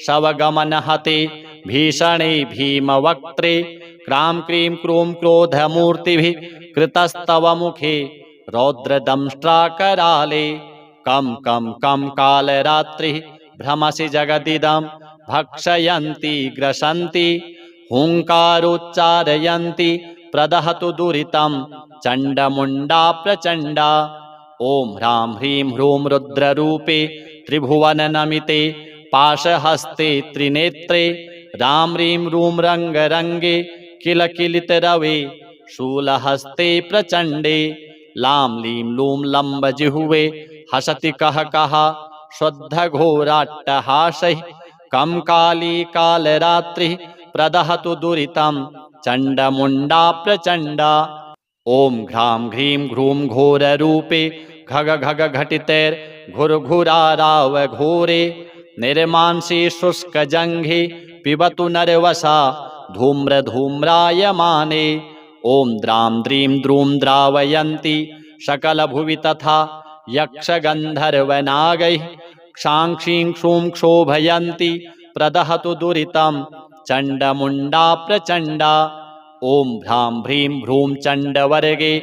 शवगमनहते भीषणे भीमवक्त्रे क्रां क्रीं क्रूं क्रोधमूर्तिभिः कृतस्तव मुखे रौद्रदंष्ट्राकराले। कं कं कं कालरात्रिः भ्रमसि जगदिदं भक्षयन्ति ग्रसन्ति हुङ्कारोच्चारयन्ति प्रदहतु दुरितं चण्डमुण्डा प्रचण्डा। ॐ ह्रां ह्रीं ह्रूं रुद्ररूपे त्रिभुवननमिते पाशहस्ते त्रिनेत्रे रां ह्रीं रूं रङ्गरङ्गे किलकिलितरवे शूलहस्ते प्रचण्डे लां लीं लूं लम्बजिह्वे हसति कः कः शुद्धघोराट्टहासैः कं काली कालरात्रिः प्रदहतु दुरितं चण्डमुण्डा प्रचण्डा। ॐ घ्रां घ्रीं घ्रूं घोररूपे घग घग घटितैर्घुरघुराराव घोरे निर्मांसि शुष्कजङ्घे पिबतु नरवसा धूम्रधूम्रायमाने। ॐ द्रां द्रीं द्रूं द्रावयन्ति सकलभुवि तथा यक्षगन्धर्वनागैः क्षां क्षीं क्षूं क्षोभयन्ति प्रदहतु दुरितं चण्डमुण्डा प्रचण्डा। ॐ भ्रां भ्रीं भ्रूं चण्डवर्गे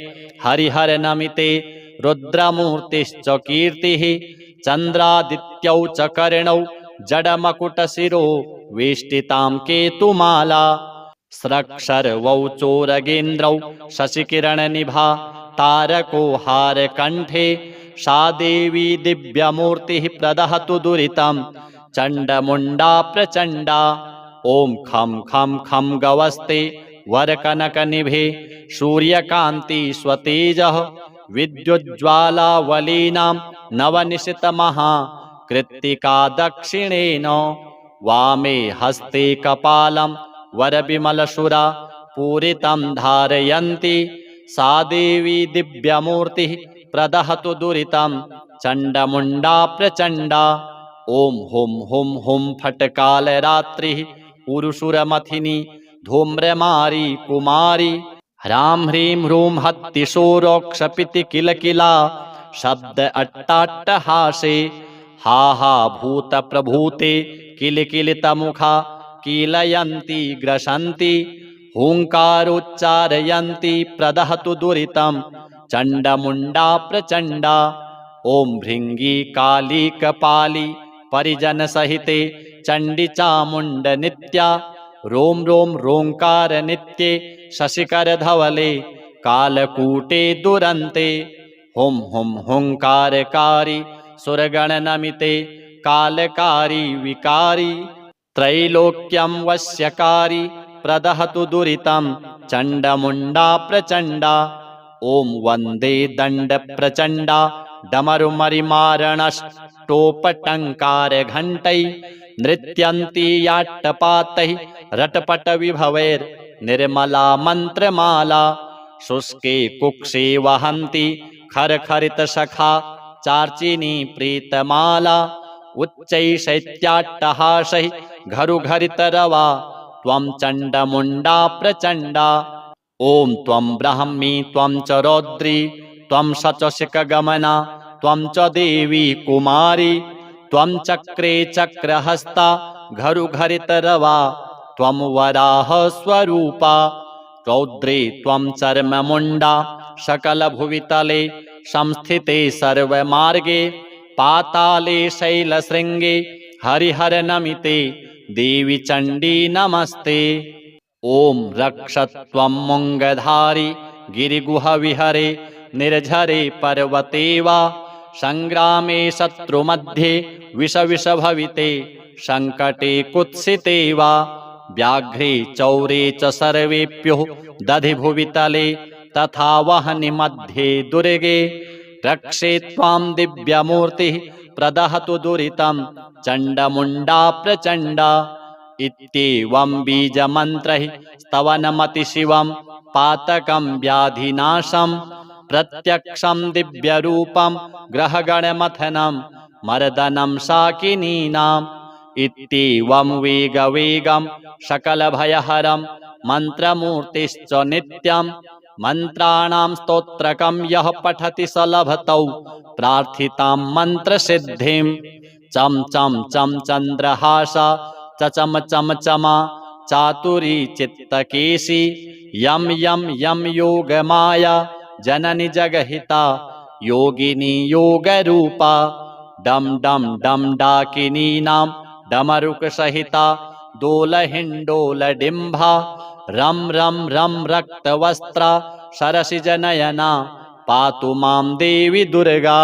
हरिहरनमिते रुद्रमूर्तिश्च कीर्तिः चन्द्रादित्यौ च कर्णौ जडमकुटशिरो वेष्टितां केतुमाला स्रक्शर्वौ चोरगेन्द्रौ शशिकिरणनिभा तारको हारकण्ठे सा देवी दिव्यमूर्तिः प्रदहतु दुरितं चण्डमुण्डा प्रचण्डा। ॐ खं खं खं गवस्ते वरकनकनिभे सूर्यकान्ति स्वतेजः विद्युज्ज्वालावलीनां नवनिशितमहा कृत्तिका दक्षिणेन वामे हस्ते कपालं वरविमलशुरा पूरितं धारयन्ति सा देवी दिव्यमूर्तिः प्रदहतु दुरितं चण्डमुण्डा प्रचण्डा। ॐ हुं हुं हुं फट्कालरात्रिः उरुशुरमथिनी धूम्रमारी कुमारी ह्रां ह्रीं ह्रूं हत्तिशोरोक्षपिति किलकिला शब्द अट्टाट्टहासे हा हा भूतप्रभूते किलकिलितमुखा कीलयन्ति ग्रसन्ति हुङ्कारोच्चारयन्ति प्रदहतु दुरितं चण्डमुण्डा प्रचण्डा। ॐ भृङ्गी काली कपाली परिजनसहिते चण्डी चामुण्डनित्या रों रों रोङ्कारनित्ये शशिकरधवले कालकूटे दुरन्ते हुं हुं हुङ्कारकारी सुरगणनमिते कालकारी विकारी त्रैलोक्यं वश्यकारी प्रदहतु दुरितं चण्डमुण्डा प्रचण्डा। ॐ वन्दे दण्डप्रचण्डा डमरुमरिमारणष्टोपटङ्कारघण्टैः नृत्यन्ति याट्टपातैः रटपटविभवैर्निर्मला मन्त्रमाला शुष्के कुक्षे वहन्ति खरखरितशखा चार्चिनी प्रीतमाला उच्चैः घरुघरितरवा त्वं चण्डमुण्डा प्रचण्डा। ॐ त्वं ब्राह्मी त्वं च रौद्री त्वं शचशिखगमना त्वं च देवी कुमारी त्वं चक्रे चक्रहस्ता घरुघरितरवा त्वं वराह स्वरूपा रौद्रे त्वं चर्ममुण्डा सकलभुवितले संस्थिते सर्वमार्गे पाताले शैलशृङ्गे हरिहरनमिते देवी चण्डी नमस्ते। ॐ रक्षत्वं मुङ्गधारी गिरिगुहविहरे निर्झरे पर्वते वा संग्रामे शत्रुमध्ये विषविषभविते संकटे कुत्सिते वा व्याघ्रे चौरे च सर्वेभ्यो दधिभुवितले तथा वहनि मध्ये दुर्गे रक्षे त्वां दिव्यमूर्तिः प्रदहतु दुरितं चण्डमुण्डा प्रचण्डा। इत्येवं बीजमन्त्रैः स्तवनमतिशिवं पातकं व्याधिनाशं प्रत्यक्षं दिव्यरूपं ग्रहगणमथनं मर्दनं शाकिनीनाम्। इत्येवं वेगवेगं सकलभयहरं मन्त्रमूर्तिश्च नित्यं मन्त्राणां स्तोत्रकं यः पठति स लभतौ प्रार्थितां मन्त्रसिद्धिं। चं चं चं चन्द्रहास चम चम चमा चातुरी चित्तकेशी यं यं यं योगमाया जननी जगहिता योगिनी योगरूपा। डम डम डम डाकिनीनां डमरुकसहिता दोलहिण्डोलडिम्भा रं रं रं रक्तवस्त्रा सरसिजनयना पातु मां देवी दुर्गा।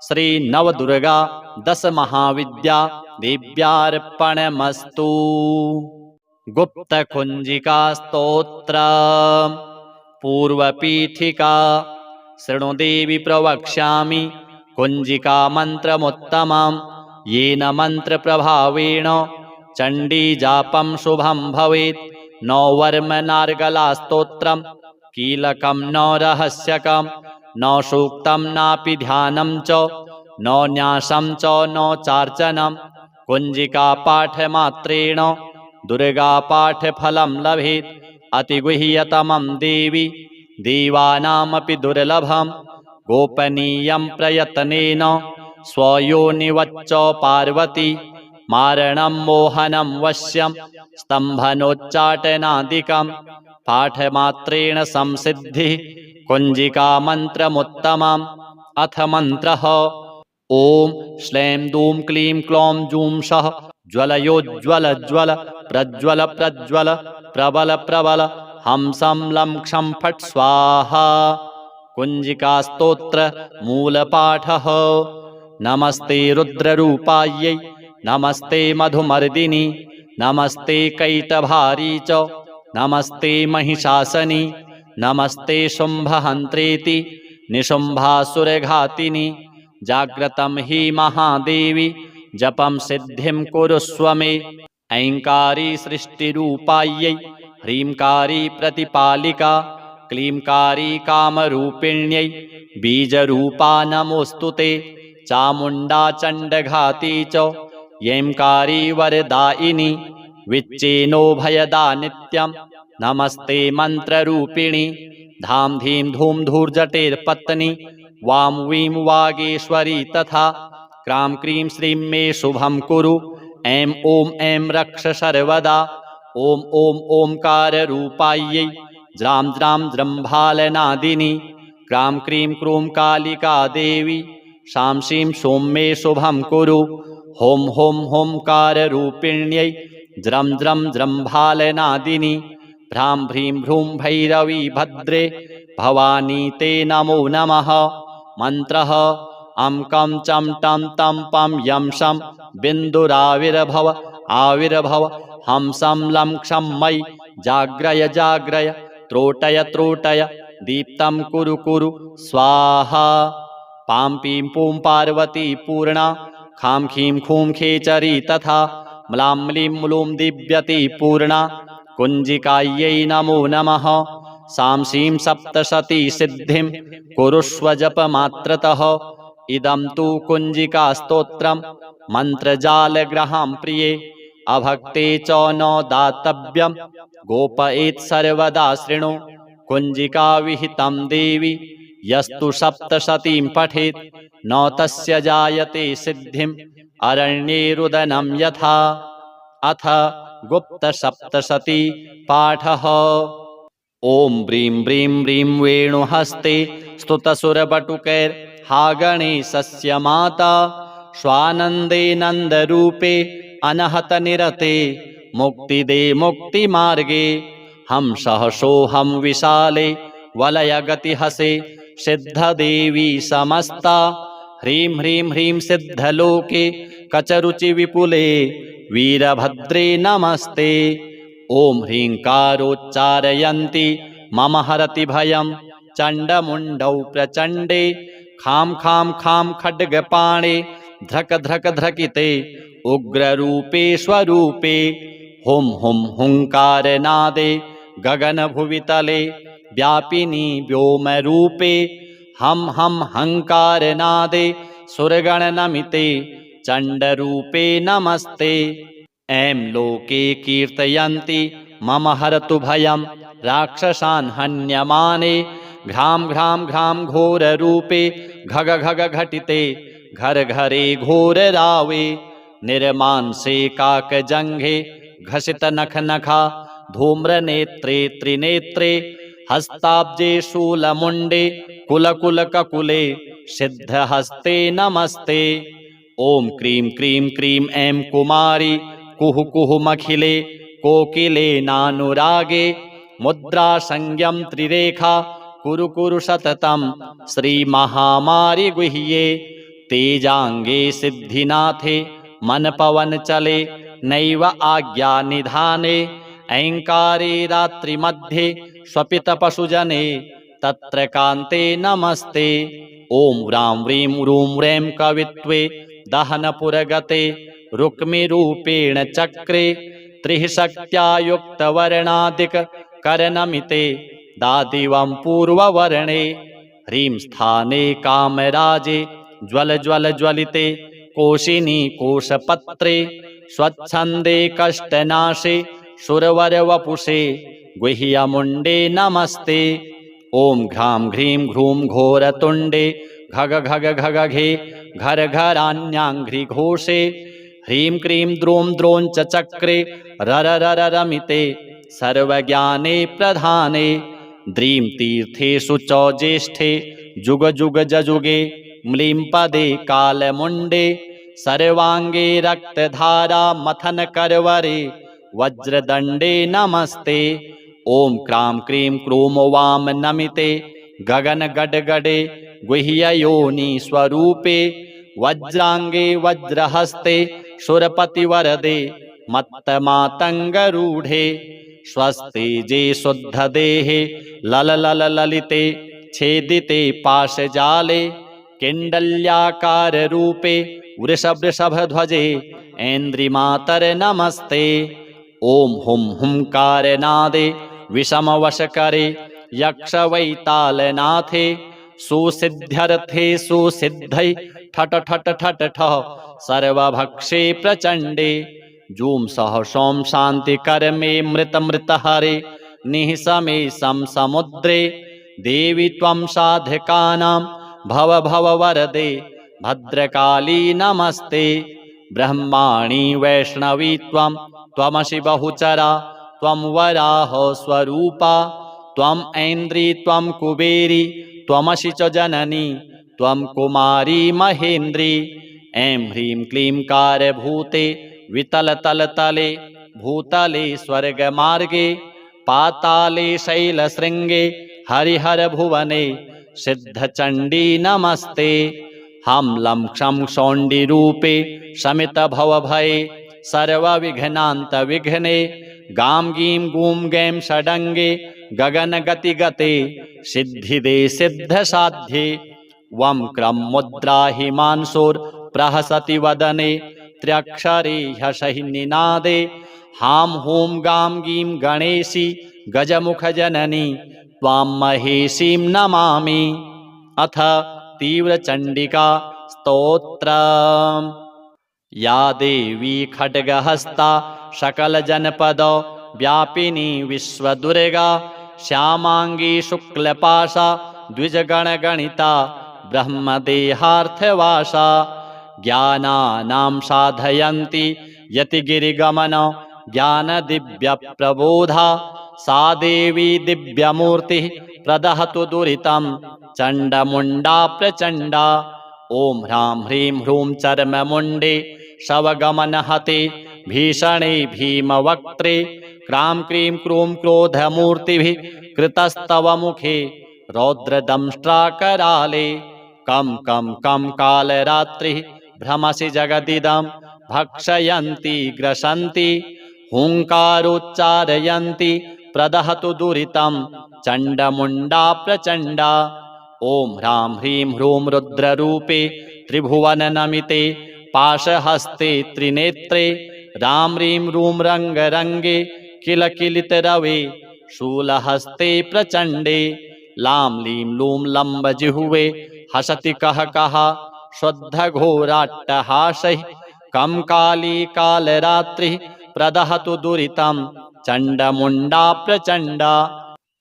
श्री नवदुर्गा 10 महाविद्या देव्यार्पणमस्तु। गुप्तकुञ्जिका स्तोत्र पूर्वपीठिका। शृणु देवी प्रवक्ष्यामि कुञ्जिका मन्त्रमुत्तमं येन मन्त्रप्रभावेण चण्डीजापं शुभं भवेत्। न वर्मनार्गला स्तोत्रं कीलकं न रहस्यकं न सूक्तं नापि ध्यानं च न न्यासं च न चार्चनं। कुञ्जिका पाठमात्रेण दुर्गापाठफलं लभेत्। अतिगुह्यतमं देवी देवानामपि दुर्लभं गोपनीयं प्रयत्नेन स्वयोनिवच्च पार्वती। मारणं मोहनं वश्यं स्तम्भनोच्चाटनादिकं पाठमात्रेण संसिद्धिः कुञ्जिका मन्त्रमुत्तमम्। अथ मन्त्रः ॐ श्लें दूं क्लीं क्लौं जूं सः ज्वलयोज्ज्वल ज्वल प्रज्वल प्रज्वल प्रबल प्रबल हंसं लं क्षं फट् स्वाहा। कुञ्जिका स्तोत्र मूलपाठः। नमस्ते रुद्ररूपायै नमस्ते मधुमर्दिनि नमस्ते कैटभारी च नमस्ते महिषासनि नमस्ते शुम्भहन्त्रेति निशुम्भासुरघातिनि। जाग्रतं हि महादेवी जपं सिद्धिं कुरुष्व मे। ऐङ्कारी सृष्टिरूपायै ह्रींकारी प्रतिपालिका क्लींकारी कामरूपिण्यै बीजरूपा नमोऽस्तु ते। चामुण्डा चण्डघाती च यैंकारी वरदायिनी विच्चेनो भयदा नित्यं नमस्ते मन्त्ररूपिणी। धां धीं धूं धूर्जटेर्पत्नी वां वीं वागेश्वरी तथा क्रां क्रीं श्रीं मे शुभं कुरु। ऐं ॐ ऐं रक्ष सर्वदा। ॐ ॐ ओंकाररूपायै ज्रां ज्रां जृम्भालनादिनी क्रां क्रीं क्रूं कालिका देवी शां शीं सों मे शुभं कुरु। हों हों होंकाररूपिण्यै ज्रं ज्रं जृम्भालनादिनी भ्रां भ्रीं भ्रूं भैरवी भद्रे भवानी ते नमो नमः। मन्त्रः अं कं चं टं तं पं यं शं बिन्दुराविर्भव आविर्भव हंसं लं क्षं मयि जाग्रय जाग्रय त्रोटय त्रोटय दीप्तं कुरु कुरु स्वाहा। पां पीं पूं पार्वती पूर्णा खां खीं खूं खेचरी तथा म्लां म्लीं म्लूं दिव्यति पूर्णा कुञ्जिकायै नमो नमः। सां शीं सप्तशती सिद्धिं कुरुष्व जपमात्रतः। इदं तु कुञ्जिका स्तोत्रं मन्त्रजालग्रहां प्रिये अभक्ते च न दातव्यं गोपयेत् सर्वदा शृणु। कुञ्जिका विहितं देवी यस्तु सप्तशतीं पठेत् न तस्य जायते सिद्धिं अरण्ये रुदनं यथा। अथ गुप्तसप्तशती पाठः। ॐ ब्रीं ब्रीं ब्रीं वेणुहस्ते स्तुतसुरबटुकैर्हा गणेशस्य माता स्वानन्दे नन्दरूपे अनहतनिरते मुक्तिदे मुक्तिमार्गे। हंसः सोऽहं विशाले वलयगतिहसे सिद्धदेवी समस्ता ह्रीं ह्रीं ह्रीं सिद्धलोके कचरुचि विपुले वीरभद्रे नमस्ते। ॐ ह्रीङ्कारोच्चारयन्ति मम हरति भयं चण्डमुण्डौ प्रचण्डे खां खां खां खड्गपाणे ध्रक ध्रक ध्रकिते उग्ररूपे स्वरूपे हुं हुं हुंकारनादे गगनभुवितले व्यापिनी व्योमरूपे हम हम हंकारनादे सुरगणनमिते चण्डरूपे नमस्ते। ऐं लोके कीर्तयन्ति मम हरतु भयं राक्षसान् हन्यमाने घ्रां घ्रां घ्रां घोररूपे घग घग घटिते घर घरे घोररावे निर्मांसे काकजङ्घे घसित नख नखा धूम्रनेत्रे त्रिनेत्रे हस्ताब्जे शूलमुण्डे कुलकुलककुले सिद्धहस्ते नमस्ते। ॐ क्रीं क्रीं क्रीं ऐं कुमारी कुहु कुहु मखिले कोकिले नानुरागे मुद्रा संज्ञं त्रिरेखा कुरु कुरु सततं श्रीमहामारि गुह्ये तेजांगे सिद्धिनाथे मन पवन चले नैव आज्ञा निधाने ऐंकारे रात्रिमध्ये स्वपित पशुजने तत्र कान्ते नमस्ते। ॐ व्रां व्रीं रूं ह्रैं कवित्वे दहनपुरगते रुक्मिरूपेण चक्रे त्रिः शक्त्या युक्तवर्णादिक करनमिते दादिवं पूर्ववर्णे ह्रीं स्थाने कामराजे ज्वल ज्वल ज्वलिते कोशिनी कोशपत्रे स्वच्छन्दे कष्टनाशे सुरवरवपुषे गुह्यमुण्डे नमस्ते। ॐ घ्रां घ्रीं घ्रूं घोरतुण्डे घग घग घगघे घर घरान्याङ्घ्रिघोषे ह्रीं क्रीं द्रों द्रों च चक्रे रर रर रमिते सर्वज्ञाने प्रधाने द्रीं तीर्थेषु च ज्येष्ठे जुग जुग जजुगे म्लीं पदे कालमुण्डे सर्वाङ्गे रक्तधारा मथन करवरे वज्रदण्डे नमस्ते। ॐ क्रां क्रीं क्रूं वां नमिते गगन गडगडे गुह्ययोनि स्वरूपे वज्रांगे वज्रहस्ते सुरपतिवरदे मत्तमातङ्गरूढे स्वस्तेजे शुद्धदेहे लललल ललिते छेदिते पाशजाले किण्डल्याकाररूपे वृषभृषभध्वजे ऐन्द्रिमातर नमस्ते। ॐ हुं हुंकारनादे विषमवशकरे यक्षवैतालनाथे सुसिद्ध्यर्थे सुसिद्धै ठट ठट ठट ठः सर्वभक्षे प्रचण्डे जूं सह सों शान्तिकर्मे मृतमृतहरे निःसमे सं समुद्रे देवी त्वं साधकानां भव भव वरदे भद्रकाली नमस्ते। ब्रह्माणि वैष्णवी त्वं त्वमसि बहुचरा त्वं वराह स्वरूपा त्वं ऐन्द्री त्वं कुबेरी त्वमसि च जननी त्वं कुमारी महेन्द्री। ऐं ह्रीं क्लीं कारभूते वितलतलतले भूतले स्वर्गमार्गे पाताले शैलशृङ्गे हरिहरभुवने सिद्धचण्डी नमस्ते। हम लं क्षं शौण्डिरूपे शमितभवभये सर्वविघ्नान्तविघ्ने गां गीं गूं गैं षडङ्गे गगनगतिगते सिद्धिदे सिद्धसाध्ये वं क्रं मुद्रा हिमांशोर्प्रहसति वदने त्र्यक्षरे ह्यसहिनिनादे हां हूं गां गीं गणेशी गजमुखजननी त्वां महेशीं नमामि। अथ तीव्रचण्डिका स्तोत्रम्। या देवी खड्गहस्ता सकलजनपद व्यापिनी विश्वदुर्गा श्यामांगी शुक्लपाशा द्विजगणगणिता ब्रह्मदेहार्थवासा ज्ञानानां साधयन्ति यतिगिरिगमन ज्ञानदिव्यप्रबोधा सा देवी दिव्यमूर्तिः प्रदहतु दुरितं चण्डमुण्डा प्रचण्डा। ॐ ह्रां ह्रीं ह्रूं चर्ममुण्डे शवगमनहते भीषणे भीमवक्त्रे क्रां क्रीं क्रूं क्रोधमूर्तिभिः कृतस्तव मुखे रौद्रदंष्ट्राकराले कं कं कं कालरात्रिः भ्रमसि जगदिदं भक्षयन्ति ग्रसन्ति हुङ्कारोच्चारयन्ति प्रदहतु दुरितं चण्डमुण्डा प्रचण्डा। ॐ ह्रां ह्रीं ह्रूं रुद्ररूपे त्रिभुवननमिते पाशहस्ते त्रिनेत्रे रां ह्रीं रूं रङ्गरङ्गे किलकिलितरवे शूलहस्ते प्रचण्डे लां लीं लूं लम्बजिह्वे हसति कः कः शुद्धघोराट्टहासैः कं काली कालरात्रिः प्रदहतु दुरितं चण्डमुण्डा प्रचण्डा।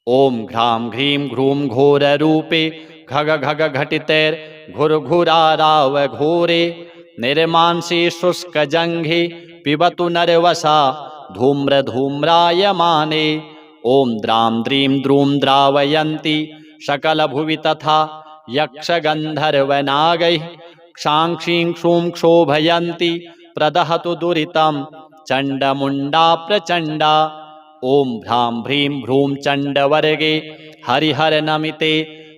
ॐ घ्रां घ्रीं घ्रूं घोररूपे घग घग घटितैर्घुरघुराराव घोरे निर्मांसि शुष्कजङ्घे पिबतु नरवसा धूम्रधूम्रायमाने। ॐ द्रां द्रीं द्रूं द्रावयन्ति सकलभुवि तथा यक्षगन्धर्वनागैः क्षां क्षीं क्षूं क्षोभयन्ति प्रदहतु दुरितं चण्डमुण्डा प्रचण्डा। ॐ भ्रां भ्रीं भ्रूं चण्डवर्गे हरिहरनमिते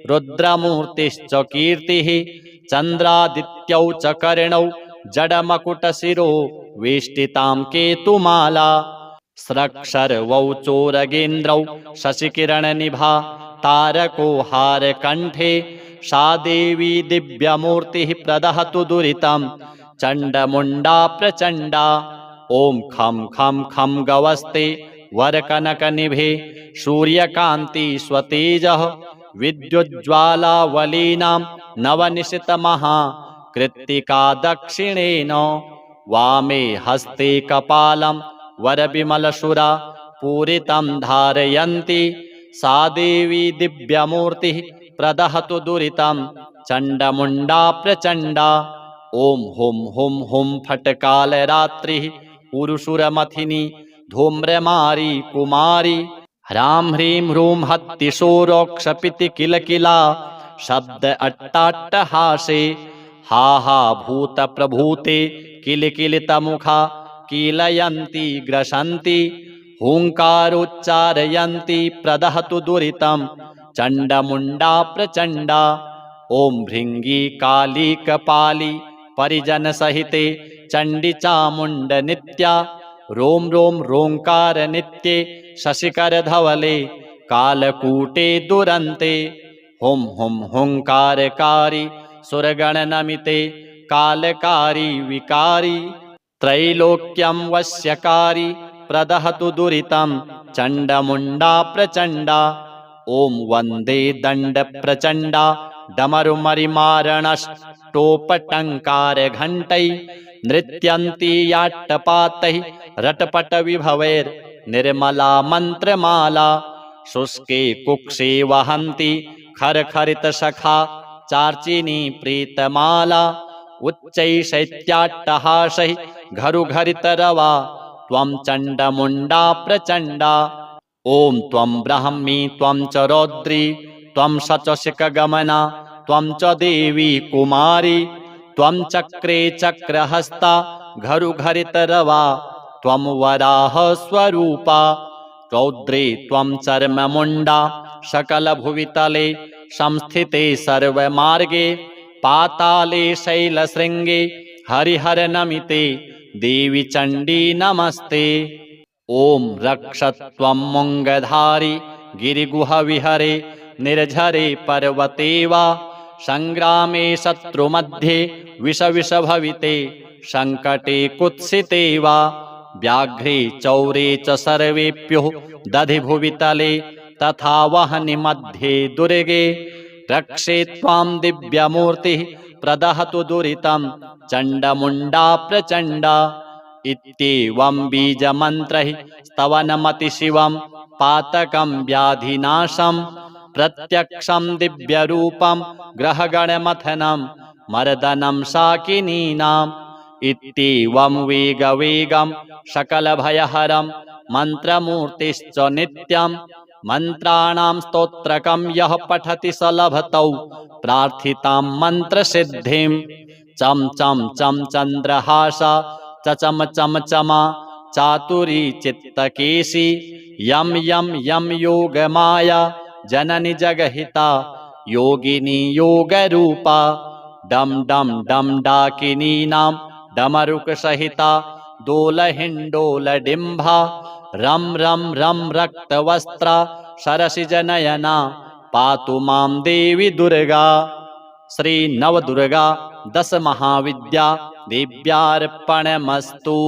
रुद्रमूर्तिश्च कीर्तिः चन्द्रादित्यौ च कर्णौ जडमकुटशिरो वेष्टितां केतुमाला स्रक्शर्वौ चोरगेन्द्रौ शशिकिरणनिभा तारको हारकण्ठे सा देवी दिव्यमूर्तिः प्रदहतु दुरितं चण्डमुण्डा प्रचण्डा। ॐ खं खं खं गवस्ते वरकनकनिभे सूर्यकान्ति स्वतेजः विद्युज्ज्वालावलीनां नवनिशितमहा कृत्तिका दक्षिणेन वामे हस्ते कपालं वरविमलशुरा पूरितं धारयन्ति सा देवी दिव्यमूर्तिः प्रदहतु दुरितं चण्डमुण्डा प्रचण्डा। ॐ हुं हुं हुं फट्कालरात्रिः पुरुषुरमथिनी धूम्रमारी कुमारी ह्रां ह्रीं ह्रूं हत्तिशोरोक्षपिति किलकिला शब्द अट्टाट्टहासे हा हा भूतप्रभूते किलकिलितमुखा कीलयन्ति ग्रसन्ति हुङ्कारोच्चारयन्ति प्रदहतु दुरितं चण्डमुण्डा प्रचण्डा। ॐ भृङ्गी काली कपाली परिजनसहिते चण्डी चामुण्डनित्या रों रों रोङ्कारनित्ये शशिकरधवले कालकूटे दुरन्ते हुं हुं हुङ्कारकारी सुरगणनमिते कालकारी विकारी त्रैलोक्यं वश्यकारी प्रदहतु दुरितं चण्डमुण्डा प्रचण्डा। ॐ वन्दे दण्डप्रचण्डा डमरुमरिमारणष्टोपटङ्कारघण्टैः नृत्यन्ति याट्टपातैः रटपटविभवैर्निर्मला मन्त्रमाला शुष्के कुक्षे वहन्ति खरखरितशखा चार्चिनी प्रीतमाला उच्चैः घरुघरितरवा त्वं चण्डमुण्डा प्रचण्डा। ॐ त्वं ब्राह्मी त्वं च रौद्री त्वं शचशिखगमना त्वं च देवी कुमारी त्वं चक्रे चक्रहस्ता घरुघरितरवा त्वं वराह स्वरूपा रौद्रे त्वं चर्ममुण्डा सकलभुवितले संस्थिते सर्वमार्गे पाताले शैलशृङ्गे हरिहरनमिते देवी चण्डी नमस्ते। ॐ रक्षत्वं मुङ्गधारी गिरिगुहविहरे निर्झरे पर्वते वा सङ्ग्रामे शत्रुमध्ये विषविषभविते सङ्कटे कुत्सिते वा व्याघ्रे चौरे च सर्वेभ्यो दधिभुवितले तथा वह्नि मध्ये दुर्गे रक्षे त्वां दिव्यमूर्तिः प्रदहतु दुरितं चण्डमुण्डा प्रचण्डा। इत्येवं बीजमन्त्रैः स्तवनमतिशिवं पातकं व्याधिनाशं प्रत्यक्षं दिव्यरूपं ग्रहगणमथनं मर्दनं शाकिनीनाम्। इत्येवं वेगवेगं सकलभयहरं मन्त्रमूर्तिश्च नित्यं मन्त्राणां स्तोत्रकं यः पठति स लभतौ प्रार्थितां मन्त्रसिद्धिं। चं चं चं चन्द्रहासा चम चम चमा चातुरी चित्तकेशी यं यं यं योगमाया जननी जगहिता योगिनी योगरूपा डम डम डम डाकिनीनां डमरुकसहिता दोलहिण्डोलडिम्भा रं रं रं रक्तवस्त्रा सरसिजनयना पातु मां देवी दुर्गा। श्री नवदुर्गा 10 महाविद्या देव्यार्पणमस्तु।